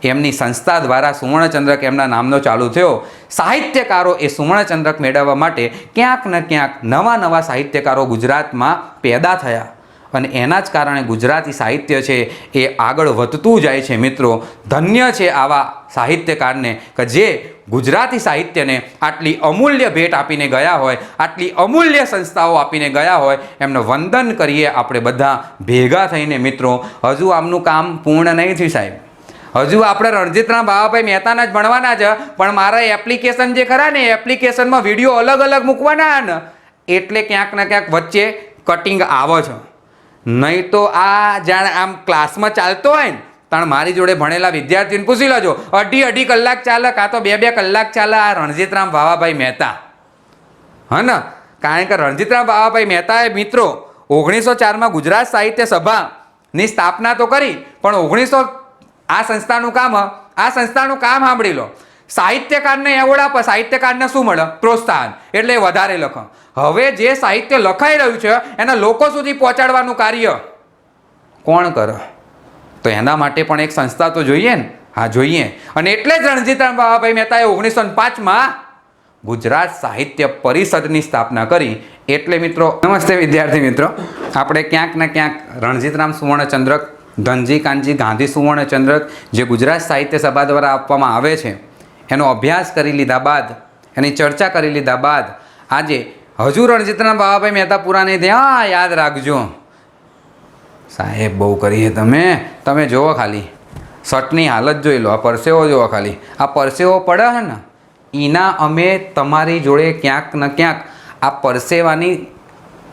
એમની સંસ્થા દ્વારા સુવર્ણચંદ્રક એમના નામનો ચાલુ થયો. સાહિત્યકારો એ સુવર્ણચંદ્રક મેળવવા માટે ક્યાંક ને ક્યાંક નવા નવા સાહિત્યકારો ગુજરાતમાં પેદા થયા. અને એના જ કારણે ગુજરાતી સાહિત્ય છે એ આગળ વધતું જાય છે. મિત્રો ધન્ય છે આવા સાહિત્યકારને કે જે ગુજરાતી સાહિત્યને આટલી અમૂલ્ય ભેટ આપીને ગયા હોય, આટલી અમૂલ્ય સંસ્થાઓ આપીને ગયા હોય. એમને વંદન કરીએ આપણે બધા ભેગા થઈને. મિત્રો હજુ આમનું કામ પૂર્ણ નહીં થયું સાહેબ. હજુ આપણે રણજીતરામ ભાવાભાઈ મહેતાના જ ભણવાના છે, પણ મારા એપ્લિકેશન જે ખરા ને એપ્લિકેશનમાં વિડીયો અલગ અલગ મૂકવાના ને એટલે ક્યાંક ને ક્યાંક વચ્ચે કટિંગ આવે છે. નહીં તો આ જાણે આમ ક્લાસમાં ચાલતો હોય ને તાણ મારી જોડે ભણેલા વિદ્યાર્થીને પૂછી લેજો, અઢી કલાક ચાલે કાં તો 2 કલાક ચાલે આ રણજીતરામ ભાવાભાઈ મહેતા. હા ને, કારણ કે રણજીતરામ ભાવાભાઈ મહેતાએ મિત્રો 1904માં ગુજરાત સાહિત્ય સભાની સ્થાપના તો કરી, પણ આ સંસ્થાનું કામ સાંભળી લો. સાહિત્યકારને એવોર્ડ આપે, સાહિત્યકારને શું મળે? પ્રોત્સાહન. એટલે વધારે લખો. હવે જે સાહિત્ય લખાઈ રહ્યું છે એના લોકો સુધી પહોંચાડવાનું કાર્ય કોણ કરે? તો એના માટે પણ એક સંસ્થા તો જોઈએ ને. હા જોઈએ. અને એટલે જ રણજીતરામ ભાવાભાઈ મહેતાએ 1905માં ગુજરાત સાહિત્ય પરિષદની સ્થાપના કરી. એટલે મિત્રો નમસ્તે વિદ્યાર્થી મિત્રો, આપણે ક્યાંક ને ક્યાંક રણજીતરામ સુવર્ણચંદ્રક, ધનજી કાનજી ગાંધી સુવર્ણચંદ્રક જે ગુજરાત સાહિત્ય સભા દ્વારા આપવામાં આવે છે એનો અભ્યાસ કરી લીધા બાદ, એની ચર્ચા કરી લીધા બાદ આજે હજુ રણજીતરામ બાવાભાઈ મહેતા પૂરા નહીં થયા. યાદ રાખજો સાહેબ, બહુ કરીએ તમે જુઓ ખાલી શર્ટની હાલત જોઈ લો, આ પરસેવો જુઓ ખાલી, આ પરસેવો પડે છે ને એના અમે તમારી જોડે ક્યાંક ને ક્યાંક આ પરસેવાની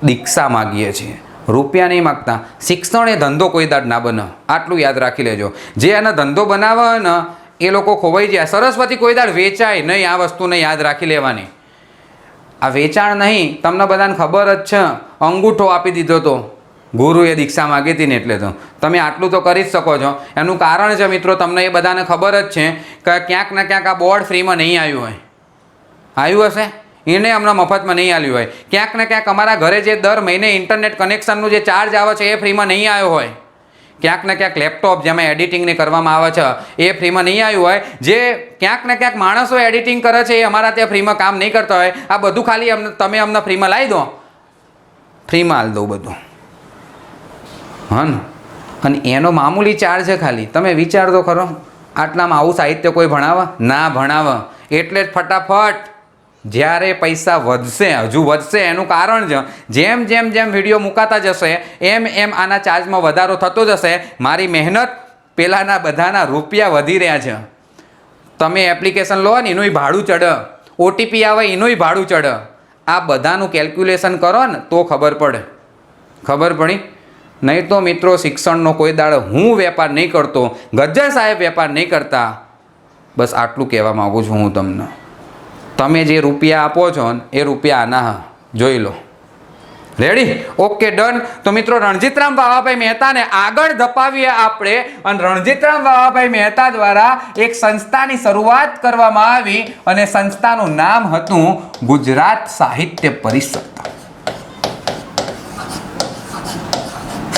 દીક્ષા માગીએ છીએ, રૂપિયા નહીં માગતા. શિક્ષણ એ ધંધો કોઈ દાડ ના બને, આટલું યાદ રાખી લેજો. જે એનો ધંધો બનાવે ને એ લોકો ખોવાઈ જાય. સરસ્વતી કોઈ દાડ વેચાય નહીં, આ વસ્તુને યાદ રાખી લેવાની. આ વેચાણ નહીં, તમને બધાને ખબર જ છે. અંગૂઠો આપી દીધો તો ગુરુએ દીક્ષા માગી હતી ને, એટલે તો તમે આટલું તો કરી જ શકો છો. એનું કારણ છે મિત્રો, તમને એ બધાને ખબર જ છે કે ક્યાંક ને ક્યાંક આ બોર્ડ ફ્રીમાં નહીં આવ્યું હોય. આવ્યું હશે એને હમણાં મફતમાં નહીં આવ્યું હોય. ક્યાંક ને ક્યાંક અમારા ઘરે જે દર મહિને ઇન્ટરનેટ કનેક્શનનું જે ચાર્જ આવે છે એ ફ્રીમાં નહીં આવ્યો હોય. ક્યાંક ને ક્યાંક લેપટોપ જેમાં એડિટિંગને કરવામાં આવે છે એ ફ્રીમાં નહીં આવ્યું હોય. જે ક્યાંક ને ક્યાંક માણસો એડિટિંગ કરે છે એ અમારા ત્યાં ફ્રીમાં કામ નહીં કરતા હોય. આ બધું ખાલી તમે અમને ફ્રીમાં લાવી દો, ફ્રીમાં હાલ દઉં બધું, હા ને. અને એનો મામૂલી ચાર્જ છે ખાલી. તમે વિચાર તો ખરો, આટલામાં આવું સાહિત્ય કોઈ ભણાવે? ના ભણાવે. એટલે જ ફટાફટ જ્યારે પૈસા વધશે, હજુ વધશે, એનું કારણ છે જેમ જેમ જેમ વિડીયો મુકાતા જશે એમ એમ આના ચાર્જમાં વધારો થતો જશે. મારી મહેનત પેલાના બધાના રૂપિયા વધી રહ્યા છે. તમે એપ્લિકેશન લો ને એનુંય ભાડું ચડે, ઓટીપી આવે એનુંય ભાડું ચડે. આ બધાનું કેલ્ક્યુલેશન કરો ને તો ખબર પડે. ખબર પડી? નહીં તો મિત્રો શિક્ષણનો કોઈ દાડો હું વેપાર નહીં કરતો, ગજ્જર સાહેબ વેપાર નહીં કરતા. બસ આટલું કહેવા માગું છું હું તમને. તમે જે રૂપિયા આપો છો ને એ રૂપિયા આના જોઈ લો. રેડી? Okay, done. તો મિત્રો રણજીતરામ બાવાભાઈ મહેતાને આગળ ધપાવીએ આપણે. અને રણજીતરામ બાવાભાઈ મહેતા દ્વારા એક સંસ્થાની શરૂઆત કરવામાં આવી અને સંસ્થાનું નામ હતું ગુજરાત સાહિત્ય પરિષદ.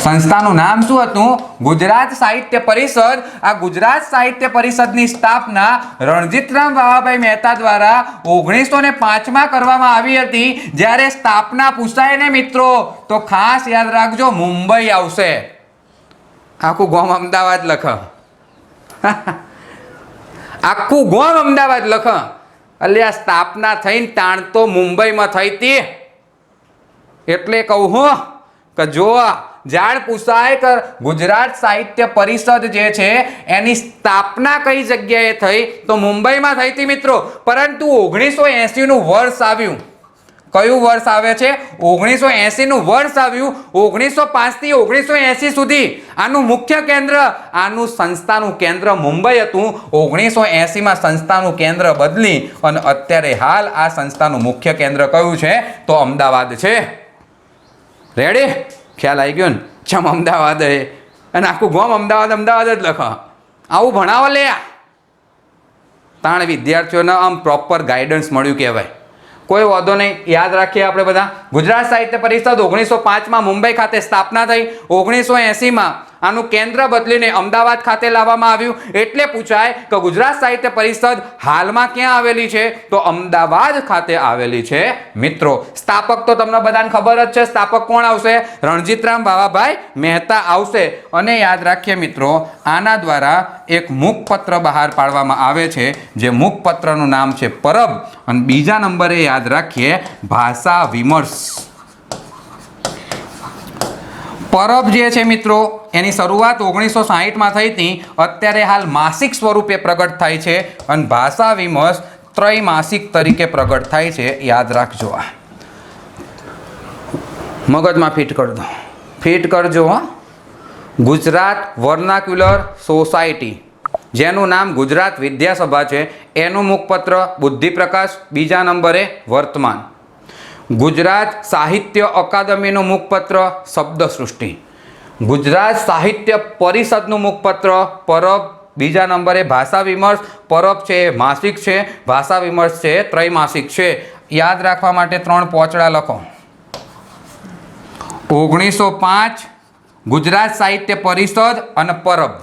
સંસ્થાનું નામ શું હતું? ગુજરાત સાહિત્ય પરિષદ. આ ગુજરાત સાહિત્ય પરિષદની સ્થાપના રણજીતરામ બાવાભાઈ મહેતા દ્વારા 1905માં કરવામાં આવી હતી. જ્યારે સ્થાપના પૂછાય ને મિત્રો તો ખાસ યાદ રાખજો, મુંબઈ આવશે. આખું ગોમ અમદાવાદ લખ, આખું ગોમ અમદાવાદ લખ. એટલે આ સ્થાપના થઈને તાણ તો મુંબઈમાં થઈ હતી. એટલે કહું હું કે જો જાણ પૂછાય કે ગુજરાત સાહિત્ય પરિષદ જે છે એની સ્થાપના કઈ જગ્યાએ થઈ તો મુંબઈમાં થઈ હતી મિત્રો. પરંતુ 1980નું વર્ષ આવ્યું. કયું વર્ષ આવે છે? 1980નું વર્ષ આવ્યું. 1905 થી 1980 સુધી આનું મુખ્ય કેન્દ્ર, આનું સંસ્થાનું કેન્દ્ર મુંબઈ હતું. 1980માં સંસ્થાનું કેન્દ્ર બદલી અને અત્યારે હાલ આ સંસ્થાનું મુખ્ય કેન્દ્ર કયું છે તો અમદાવાદ છે. રેડી? ખ્યાલ આવી ગયો ને? ચમ અમદાવાદ હે અને આખું ગોમ અમદાવાદ અમદાવાદ જ લખ. આવું ભણાવો લે. તાણ વિદ્યાર્થીઓને આમ પ્રોપર ગાઈડન્સ મળ્યું કહેવાય. કોઈ વાંધો નહીં, યાદ રાખીએ આપણે બધા. ગુજરાત સાહિત્ય પરિષદ 1905માં મુંબઈ ખાતે સ્થાપના થઈ. 1980માં આનું કેન્દ્ર બદલીને અમદાવાદ ખાતે લાવવામાં આવ્યું. એટલે પૂછાય કે ગુજરાત સાહિત્ય પરિષદ હાલમાં ક્યાં આવેલી છે તો અમદાવાદ ખાતે આવેલી છે મિત્રો. સ્થાપક તો તમને બધાને ખબર જ છે. સ્થાપક કોણ આવશે? રણજીતરામ બાવાભાઈ મહેતા આવશે. અને યાદ રાખીએ મિત્રો, આના દ્વારા એક મુખપત્ર બહાર પાડવામાં આવે છે, જે મુખપત્રનું નામ છે પરબ. અને બીજા નંબરે યાદ રાખીએ ભાષા વિમર્શ. પરબ જે છે મિત્રો એની શરૂઆત 1960માં થઈ હતી. અત્યારે હાલ માસિક સ્વરૂપે પ્રગટ થાય છે અને ભાષા વિમર્શ ત્રૈમાસિક તરીકે પ્રગટ થાય છે. યાદ રાખજો, આ મગજમાં ફિટ કરી દો, ફિટ કરજો. ગુજરાત વર્નાક્યુલર સોસાયટી જેનું નામ ગુજરાત વિદ્યાસભા છે એનું મુખપત્ર બુદ્ધિપ્રકાશ. બીજા નંબરે વર્તમાન. ગુજરાત સાહિત્ય અકાદમીનું મુખપત્ર શબ્દસૃષ્ટિ. ગુજરાત સાહિત્ય પરિષદનું મુખપત્ર પરબ. બીજા નંબરે ભાષા વિમર્શ. પરબ છે માસિક છે, ભાષા વિમર્શ છે ત્રૈમાસિક છે. યાદ રાખવા માટે 3 પોચડા લખો. 1905 ગુજરાત સાહિત્ય પરિષદ અને પરબ.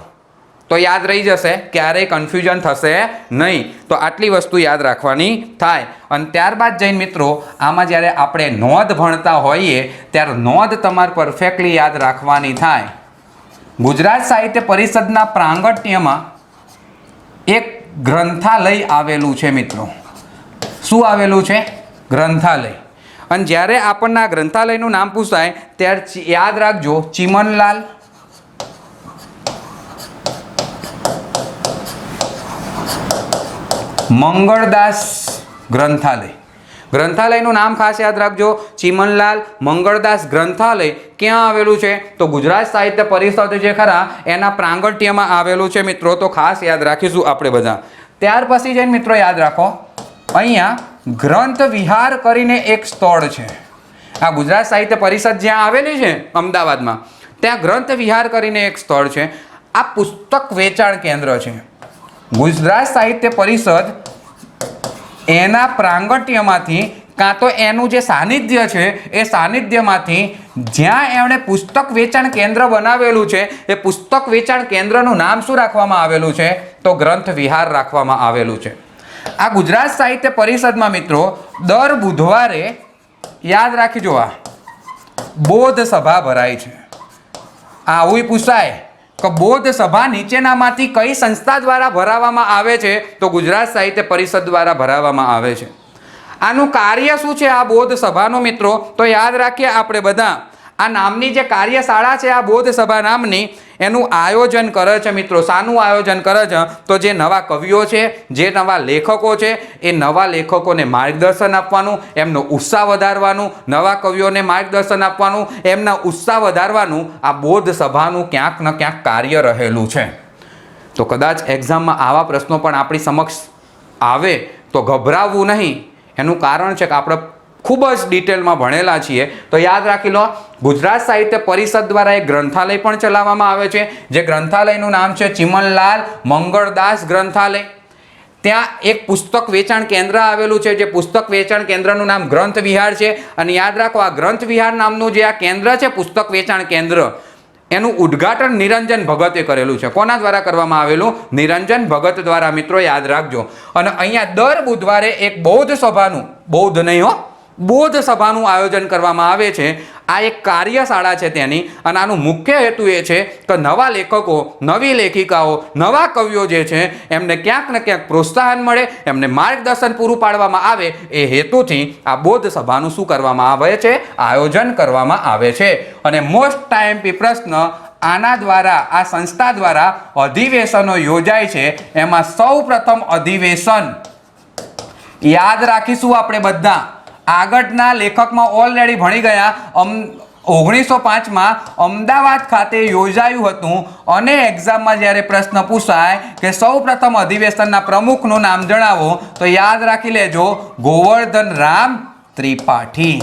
तो याद रही जशे, क्यारेय कन्फ्यूजन थशे नहीं। तो आटली वस्तु याद राखवानी थाय। अने त्यारबाद जईने मित्रों आमां ज्यारे आपणे नोंध भणता होईए त्यारे नोंध तमारे परफेक्टली याद राखवानी थाय। गुजरात साहित्य परिषदना प्रांगण्यमां एक ग्रंथालय आवेलुं छे मित्रों। शुं आवेलुं छे? ग्रंथालय। अने ज्यारे आपणने आ ग्रंथालयनुं नाम पूछाय त्यारे याद राखजो चिमनलाल मंगलदास ग्रंथालय। ग्रंथालयનું નામ ખાસ યાદ રાખજો, ચીમનલાલ મંગળદાસ ગ્રંથાલય। ક્યાં આવેલું છે? તો ગુજરાત સાહિત્ય પરિષદ જે ખરા એના પ્રાંગણ્યમાં આવેલું છે મિત્રો। તો ખાસ યાદ રાખીશું આપણે બધા। ત્યાર પછી જઈને મિત્રો યાદ રાખો, અહીંયા ગ્રંથ વિહાર કરીને એક સ્થળ છે। આ ગુજરાત સાહિત્ય પરિષદ જ્યાં આવેલી છે અમદાવાદમાં, ત્યાં ગ્રંથ વિહાર કરીને એક સ્થળ છે। આ પુસ્તક વેચાણ કેન્દ્ર છે। ગુજરાત સાહિત્ય પરિષદ એના પ્રાંગણ્યમાંથી કાં તો એનું જે સાનિધ્ય છે એ સાનિધ્યમાંથી જ્યાં એમણે પુસ્તક વેચાણ કેન્દ્ર બનાવેલું છે એ પુસ્તક વેચાણ કેન્દ્રનું નામ શું રાખવામાં આવેલું છે? તો ગ્રંથ વિહાર રાખવામાં આવેલું છે। આ ગુજરાત સાહિત્ય પરિષદમાં મિત્રો દર બુધવારે યાદ રાખજો આ બોધ સભા ભરાય છે। આવું પૂછાય કે બોધ સભા નીચેનામાંથી કઈ સંસ્થા દ્વારા ભરાવવામાં આવે છે? તો ગુજરાત સાહિત્ય પરિષદ દ્વારા ભરાવવામાં આવે છે। આનું કાર્ય શું છે આ બોધ સભાનું મિત્રો? તો યાદ રાખીએ આપણે બધા, આ નામની જે કાર્યશાળા છે આ બોધ સભા નામની, એનું આયોજન કરે છે મિત્રો। શાનું આયોજન કરે છે? તો જે નવા કવિઓ છે, જે નવા લેખકો છે, એ નવા લેખકોને માર્ગદર્શન આપવાનું, એમનો ઉત્સાહ વધારવાનું, નવા કવિઓને માર્ગદર્શન આપવાનું, એમના ઉત્સાહ વધારવાનું આ બોધ સભાનું ક્યાંક ને ક્યાંક કાર્ય રહેલું છે। તો કદાચ એક્ઝામમાં આવા પ્રશ્નો પણ આપણી સમક્ષ આવે તો ગભરાવવું નહીં। એનું કારણ છે કે આપણે ખૂબ જ ડિટેલમાં ભણેલા છીએ। તો યાદ રાખી લો, ગુજરાત સાહિત્ય પરિષદ દ્વારા એક ગ્રંથાલય પણ ચલાવવામાં આવે છે, જે ગ્રંથાલયનું નામ છે ચિમનલાલ મંગળદાસ ગ્રંથાલય। ત્યાં એક પુસ્તક વેચાણ કેન્દ્ર આવેલું છે, જે પુસ્તક વેચાણ કેન્દ્રનું નામ ગ્રંથ વિહાર છે। અને યાદ રાખો, આ ગ્રંથ વિહાર નામનું જે આ કેન્દ્ર છે પુસ્તક વેચાણ કેન્દ્ર, એનું ઉદ્ઘાટન નિરંજન ભગતે કરેલું છે। કોના દ્વારા કરવામાં આવેલું? નિરંજન ભગત દ્વારા મિત્રો યાદ રાખજો। અને અહીંયા દર બુધવારે એક બૌદ્ધ સભાનું, બૌદ્ધ નહીં હો, બોધ સભાનું આયોજન કરવામાં આવે છે। આ એક કાર્યશાળા છે તેની, અને આનું મુખ્ય હેતુ એ છે કે નવા લેખકો, નવી લેખિકાઓ, નવા કવિઓ જે છે એમને ક્યાંક ને ક્યાંક પ્રોત્સાહન મળે, એમને માર્ગદર્શન પૂરું પાડવામાં આવે, એ હેતુથી આ બોધ સભાનું શું કરવામાં આવે છે? આયોજન કરવામાં આવે છે। અને મોસ્ટ ટાઈમપી પ્રશ્ન આના દ્વારા, આ સંસ્થા દ્વારા અધિવેશનો યોજાય છે। એમાં સૌ પ્રથમ અધિવેશન યાદ રાખીશું આપણે બધા। આગળના લેખકમાં ઓલરેડી ભણી ગયા। 1905માં અમદાવાદ ખાતે યોજાયું હતું। અને એક્ઝામમાં જ્યારે પ્રશ્ન પૂછાય કે સૌ પ્રથમ અધિવેશનના પ્રમુખનું નામ જણાવો, તો યાદ રાખી લેજો ગોવર્ધન રામ ત્રિપાઠી।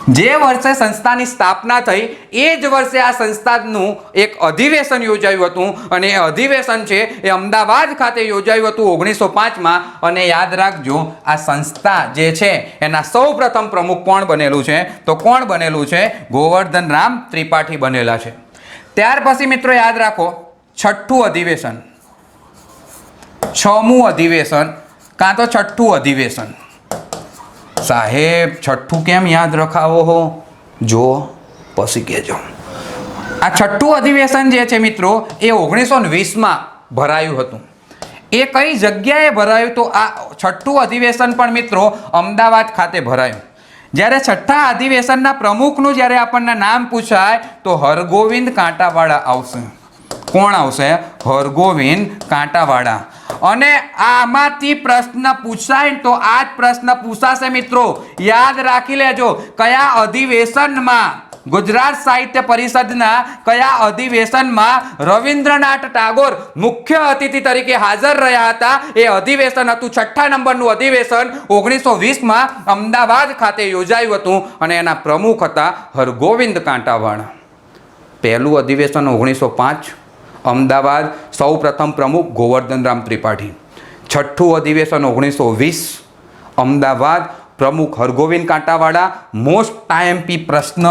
જે વર્ષે સંસ્થાની સ્થાપના થઈ એ જ વર્ષે આ સંસ્થાનું એક અધિવેશન યોજાયું હતું। અને એ અધિવેશન છે એ અમદાવાદ ખાતે યોજાયું હતું 1905માં। અને યાદ રાખજો, આ સંસ્થા જે છે એના સૌ પ્રથમ પ્રમુખ કોણ બનેલું છે? તો કોણ બનેલું છે? ગોવર્ધન રામ ત્રિપાઠી બનેલા છે। ત્યાર પછી મિત્રો યાદ રાખો, છઠ્ઠું અધિવેશન, છમું અધિવેશન કાં તો છઠ્ઠું અધિવેશન। સાહેબ છઠ્ઠું કેમ યાદ રખાવો હો? જો પછી કહેજો। આ છઠ્ઠું અધિવેશન જે છે મિત્રો એ 1920માં ભરાયું હતું। એ કઈ જગ્યાએ ભરાયું? તો આ છઠ્ઠું અધિવેશન પણ મિત્રો અમદાવાદ ખાતે ભરાયું। જ્યારે છઠ્ઠા અધિવેશનના પ્રમુખનું જ્યારે આપણને નામ પૂછાય તો હરગોવિંદ કાંટાવાળા આવશે। કોણ આવશે? હરગોવિંદ કાંટાવાળા। અને આમાંથી પ્રશ્ન પૂછાય તો આ જ પ્રશ્ન પૂછાશે મિત્રો। યાદ રાખી લેજો, કયા અધિવેશનમાં, ગુજરાત સાહિત્ય પરિષદના કયા અધિવેશનમાં રવિન્દ્રનાથ ટાગોર મુખ્ય અતિથિ તરીકે હાજર રહ્યા હતા? એ અધિવેશન હતું છઠ્ઠા નંબરનું અધિવેશન 1920માં અમદાવાદ ખાતે યોજાયું હતું। અને એના પ્રમુખ હતા હરગોવિંદ કાંટાવાળા। પહેલું અધિવેશન 1905 અમદાવાદ, સૌ પ્રથમ પ્રમુખ ગોવર્ધન રામ ત્રિપાઠી। છઠ્ઠું અધિવેશન 1920 અમદાવાદ, પ્રમુખ હરગોવિંદ કાંટાવાળા। મોસ્ટ ટાઈમપી પ્રશ્ન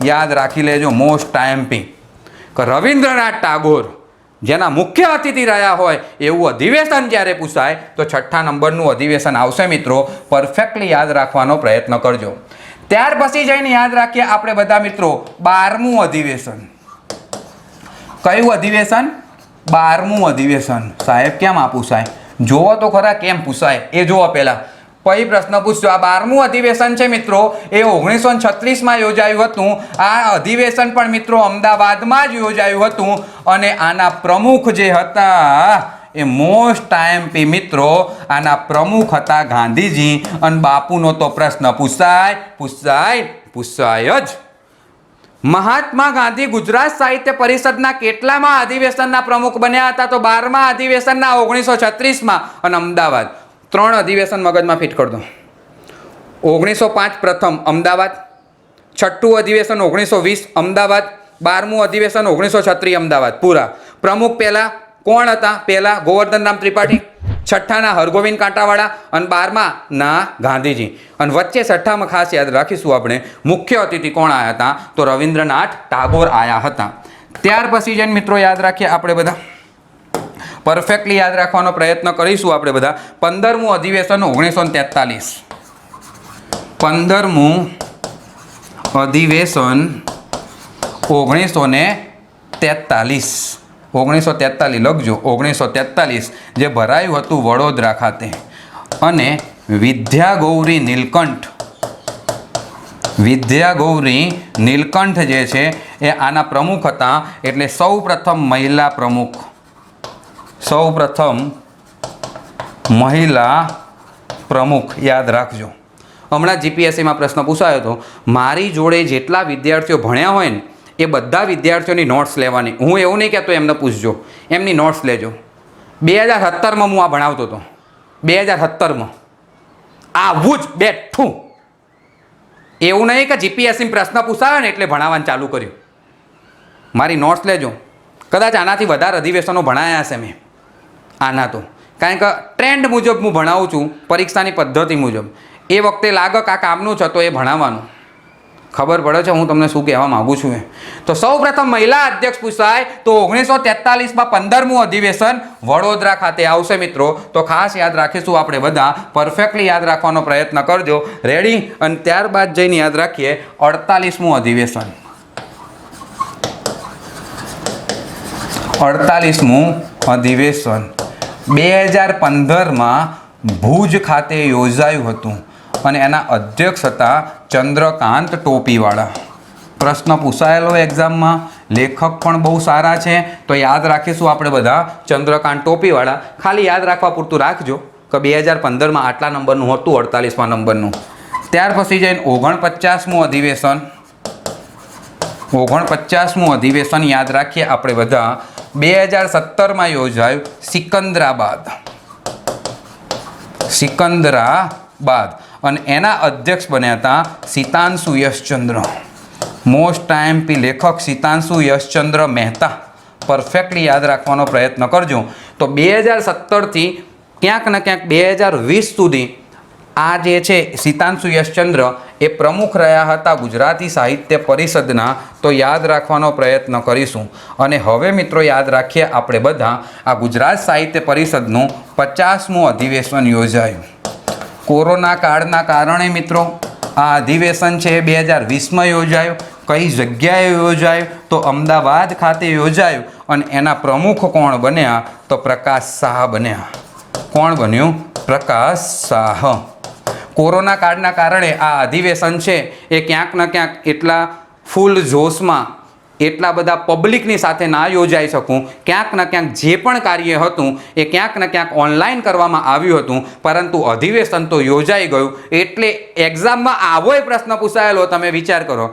યાદ રાખી લેજો, મોસ્ટ ટાઈમપી, કે રવિન્દ્રનાથ ટાગોર જેના મુખ્ય અતિથિ રહ્યા હોય એવું અધિવેશન જ્યારે પૂછાય તો 6ઠ્ઠા નંબરનું અધિવેશન આવશે મિત્રો. પરફેક્ટલી યાદ રાખવાનો પ્રયત્ન કરજો. ત્યાર પછી જઈને યાદ રાખીએ આપણે બધા મિત્રો 12મું અધિવેશન. કયું અધિવેશન? 12મું અધિવેશન. સાહેબ કેમ આ પૂછાય? જોવો તો ખરા કેમ પૂછાય એ જોવો પહેલા. પછી પ્રશ્ન પૂછજો. આ 12મું અધિવેશન છે મિત્રો એ 1936માં યોજાયું હતું. આ અધિવેશન પણ મિત્રો અમદાવાદમાં જ યોજાયું હતું અને આના પ્રમુખ જે હતા એ મોસ્ટ આઈએમપી મિત્રો આના પ્રમુખ હતા ગાંધીજી. અને બાપુનો તો પ્રશ્ન પૂછાય જ. મહાત્મા ગાંધી ગુજરાત સાહિત્ય પરિષદના કેટલામાં અધિવેશનના પ્રમુખ બન્યા હતા? તો 12મા અધિવેશનના 1936માં. અને અમદાવાદ 3 અધિવેશન મગજમાં ફિટ કરી દો. 1905 પ્રથમ અમદાવાદ, 6ઠ્ઠું અધિવેશન 1920 અમદાવાદ, 12મું અધિવેશન 1936 અમદાવાદ. પૂરા પ્રમુખ પહેલા કોણ હતા? પહેલા ગોવર્ધનરામ ત્રિપાઠી, 6ઠ્ઠાના હરગોવિંદ કાંટાવાળા અને 12મા ગાંધીજી. અને વચ્ચે 6ઠ્ઠામાં ખાસ યાદ રાખીશું આપણે મુખ્ય અતિથિ કોણ આવ્યા હતા? તો રવિન્દ્રનાથ ટાગોર આવ્યા હતા. ત્યાર પછી જઈને મિત્રો યાદ રાખીએ આપણે બધા, પરફેક્ટલી યાદ રાખવાનો પ્રયત્ન કરીશું આપણે બધા. 15મું અધિવેશન 1943. 15મું અધિવેશન 1943. 1943 લખજો. 1943 જે ભરાયું હતું વડોદરા ખાતે. અને વિદ્યાગૌરી નીલકંઠ જે છે એ આના પ્રમુખ હતા. એટલે સૌ પ્રથમ મહિલા પ્રમુખ યાદ રાખજો. હમણાં જીપીએસસીમાં પ્રશ્ન પૂછાયો હતો. મારી જોડે જેટલા વિદ્યાર્થીઓ ભણ્યા હોય ને એ બધા વિદ્યાર્થીઓની નોટ્સ લેવાની. હું એવું નહીં કહેતો એમને પૂછજો, એમની નોટ્સ લેજો. 2017માં હું આ ભણાવતો હતો. 2017માં આવું જ બેઠું. એવું નહીં કે જીપીએસસી પ્રશ્ન પૂછાયો ને એટલે ભણાવવાનું ચાલુ કર્યું. મારી નોટ્સ લેજો. કદાચ આનાથી વધારે અધિવેશનો ભણાયા હશે મેં આના તો. કારણ કે ટ્રેન્ડ મુજબ હું ભણાવું છું, પરીક્ષાની પદ્ધતિ મુજબ. એ વખતે લાગે કે આ કામનું છે તો એ ભણાવવાનું. ખબર પડે છે હું તમને શું કહેવા માગું છું. તો સૌ પ્રથમ મહિલા અધ્યક્ષ પૂછાય તો 1943માં 15મું અધિવેશન વડોદરા ખાતે આવશે મિત્રો. તો ખાસ યાદ રાખીશું આપણે બધા. પરફેક્ટલી યાદ રાખવાનો પ્રયત્ન કરજો. રેડી? અને ત્યારબાદ જઈને યાદ રાખીએ 48મું અધિવેશન. 48મું અધિવેશન 2015માં ભુજ ખાતે યોજાયું હતું અને એના અધ્યક્ષ હતા ચંદ્રકાંત ટોપીવાળા. પ્રશ્ન પૂછાયેલો એક્ઝામમાં. લેખક પણ બહુ સારા છે તો યાદ રાખીશું આપણે બધા. ચંદ્રકાંત ટોપીવાળા ખાલી યાદ રાખવા પૂરતું રાખજો કે 2015માં આટલા નંબરનું હતું, 48મા નંબરનું. ત્યાર પછી જઈને 49મું અધિવેશન. 49મું અધિવેશન યાદ રાખીએ આપણે બધા. 2017માં યોજાયું સિકંદરાબાદ અને એના અધ્યક્ષ બન્યા હતા સિતાંશુ યશચંદ્ર. મોસ્ટ આઈએમપી લેખક સિતાંશુ યશચંદ્ર મહેતા. પરફેક્ટલી યાદ રાખવાનો પ્રયત્ન કરજો. તો 2017થી ક્યાંક ને ક્યાંક 2020 સુધી આ જે છે સિતાંશુ યશચંદ્ર એ પ્રમુખ રહ્યા હતા ગુજરાતી સાહિત્ય પરિષદના. તો યાદ રાખવાનો પ્રયત્ન કરીશું. અને હવે મિત્રો યાદ રાખીએ આપણે બધા. આ ગુજરાત સાહિત્ય પરિષદનું 50મું અધિવેશન યોજાયું. કોરોના કાળના કારણે મિત્રો આ અધિવેશન છે એ 2020માં યોજાયું. કઈ જગ્યાએ યોજાયું? તો અમદાવાદ ખાતે યોજાયું. અને એના પ્રમુખ કોણ બન્યા? તો પ્રકાશ શાહ બન્યા. કોણ બન્યું? પ્રકાશ શાહ. કોરોના કાળના કારણે આ અધિવેશન છે એ ક્યાંક ને ક્યાંક એટલા ફૂલ જોશમાં એટલા બધા પબ્લિકની સાથે ના યોજાઈ શકું. ક્યાંક ને ક્યાંક જે પણ કાર્ય હતું એ ક્યાંક ને ક્યાંક ઓનલાઈન કરવામાં આવ્યું હતું. પરંતુ અધિવેશન તો યોજાઈ ગયું. એટલે એક્ઝામમાં આવો પ્રશ્ન પૂછાયેલો. તમે વિચાર કરો,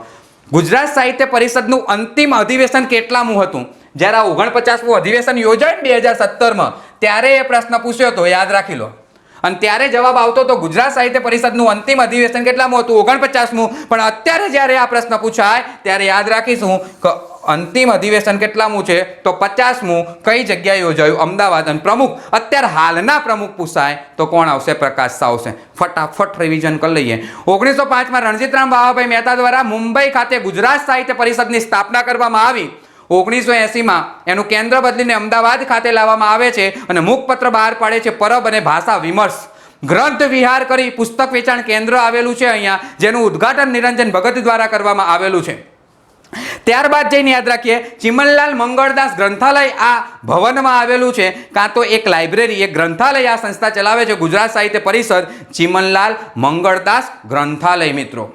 ગુજરાત સાહિત્ય પરિષદનું અંતિમ અધિવેશન કેટલામું હતું? જ્યારે આ 49મું અધિવેશન યોજાયું ને 2017માં ત્યારે એ પ્રશ્ન પૂછ્યો હતો, યાદ રાખી લો. અને ત્યારે જવાબ આવતો તો ગુજરાત સાહિત્ય પરિષદનું અંતિમ અધિવેશન કેટલામું હતું? 49મું. પણ અત્યારે જ્યારે આ પ્રશ્ન પૂછાય ત્યારે યાદ રાખીશું કે અંતિમ અધિવેશન કેટલામું છે? તો 50મું. કઈ જગ્યાએ યોજાયું? અમદાવાદ. અને પ્રમુખ અત્યારે હાલના પ્રમુખ પૂછાય તો કોણ આવશે? પ્રકાશ શાહ આવશે. ફટાફટ રિવિઝન કરી લઈએ. 1905માં રણજીતરામ બાવાભાઈ મહેતા દ્વારા મુંબઈ ખાતે ગુજરાત સાહિત્ય પરિષદની સ્થાપના કરવામાં આવી. 1980માં એનું કેન્દ્ર બદલીને અમદાવાદ ખાતે લાવવામાં આવે છે અને મુખપત્ર બહાર પાડે છે પરબ અને ભાષા વિમર્શ. ગ્રંથ વિહાર કરી પુસ્તક વેચાણ કેન્દ્ર આવેલું છે અહીંયા, જેનું ઉદ્ઘાટન નિરંજન ભગત દ્વારા કરવામાં આવેલું છે. ત્યારબાદ જઈને યાદ રાખીએ, ચિમનલાલ મંગળદાસ ગ્રંથાલય આ ભવનમાં આવેલું છે, કાં તો એક લાઇબ્રેરી, એક ગ્રંથાલય આ સંસ્થા ચલાવે છે, ગુજરાત સાહિત્ય પરિષદ ચિમનલાલ મંગળદાસ ગ્રંથાલય. મિત્રો,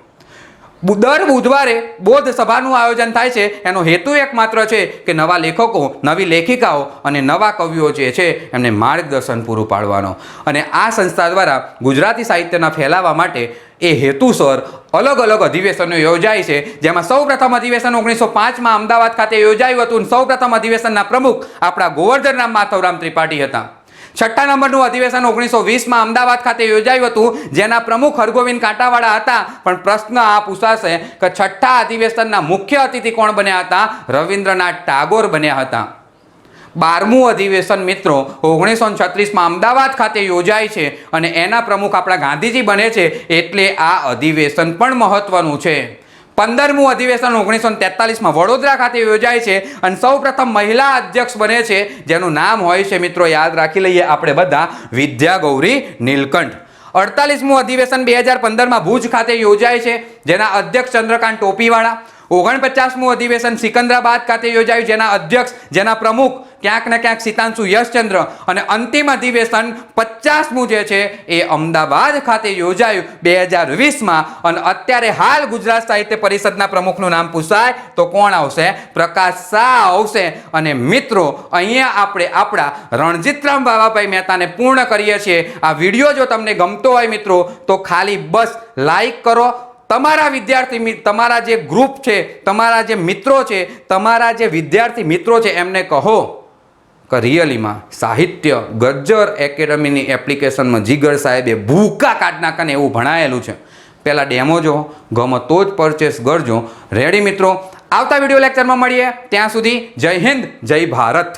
દર બુધવારે બોધ સભાનું આયોજન થાય છે. એનો હેતુ એકમાત્ર છે કે નવા લેખકો, નવી લેખિકાઓ અને નવા કવિઓ જે છે એમને માર્ગદર્શન પૂરું પાડવાનો. અને આ સંસ્થા દ્વારા ગુજરાતી સાહિત્યના ફેલાવા માટે એ હેતુસર અલગ અલગ અધિવેશનો યોજાય છે, જેમાં સૌપ્રથમ અધિવેશન 1905માં અમદાવાદ ખાતે યોજાયું હતું. સૌપ્રથમ અધિવેશનના પ્રમુખ આપણા ગોવર્ધનરામ માધવરામ ત્રિપાઠી હતા. 6ઠ્ઠા નંબરનું અધિવેશન 1920માં અમદાવાદ ખાતે યોજાયું હતું, જેના પ્રમુખ હરગોવિંદ કાંટાવાળા હતા. પણ પ્રશ્ન આ પૂછાશે કે 6ઠ્ઠા અધિવેશનના મુખ્ય અતિથિ કોણ બન્યા હતા? રવિન્દ્રનાથ ટાગોર બન્યા હતા. 12મું અધિવેશન મિત્રો 1936માં અમદાવાદ ખાતે યોજાય છે અને એના પ્રમુખ આપણા ગાંધીજી બને છે, એટલે આ અધિવેશન પણ મહત્વનું છે. 15મું અધિવેશન 1943માં વડોદરા ખાતે યોજાય છે અને સૌપ્રથમ મહિલા અધ્યક્ષ બને છે, જેનું નામ હોય છે મિત્રો, યાદ રાખી લઈએ આપણે બધા, વિદ્યા ગૌરી નીલકંઠ. 48મું અધિવેશન 2015માં ભુજ ખાતે યોજાય છે, જેના અધ્યક્ષ ચંદ્રકાંત ટોપીવાળા. 49મું અધિવેશન સિકંદરાબાદ ખાતે યોજાયું, જેના અધ્યક્ષ, જેના પ્રમુખ ક્યાંક ને ક્યાંક સીતાંશુ યશચંદ્ર. અને અંતિમ અધિવેશન 50મું જે છે એ અમદાવાદ ખાતે યોજાયું 2020માં. અને અત્યારે હાલ ગુજરાત સાહિત્ય પરિષદના પ્રમુખનું નામ પૂછાય તો કોણ આવશે? પ્રકાશ શાહ આવશે. અને મિત્રો, અહીંયા આપણે આપણા રણજીતરામ બાવાભાઈ મહેતાને પૂર્ણ કરીએ છીએ. આ વિડીયો જો તમને ગમતો હોય મિત્રો તો ખાલી બસ લાઈક કરો. તમારા વિદ્યાર્થી, તમારા જે ગ્રુપ છે, તમારા જે મિત્રો છે, તમારા જે વિદ્યાર્થી મિત્રો છે એમને કહો કે રિયલીમાં સાહિત્ય ગજ્જર એકેડમીની એપ્લિકેશનમાં જીગર સાહેબે ભૂકા કાઢ નાખીને એવું ભણાયેલું છે. પહેલાં ડેમો જો, ગમે તો જ પરચેસ કરજો. રેડી મિત્રો, આવતા વિડીયો લેક્ચરમાં મળીએ. ત્યાં સુધી જય હિન્દ, જય ભારત.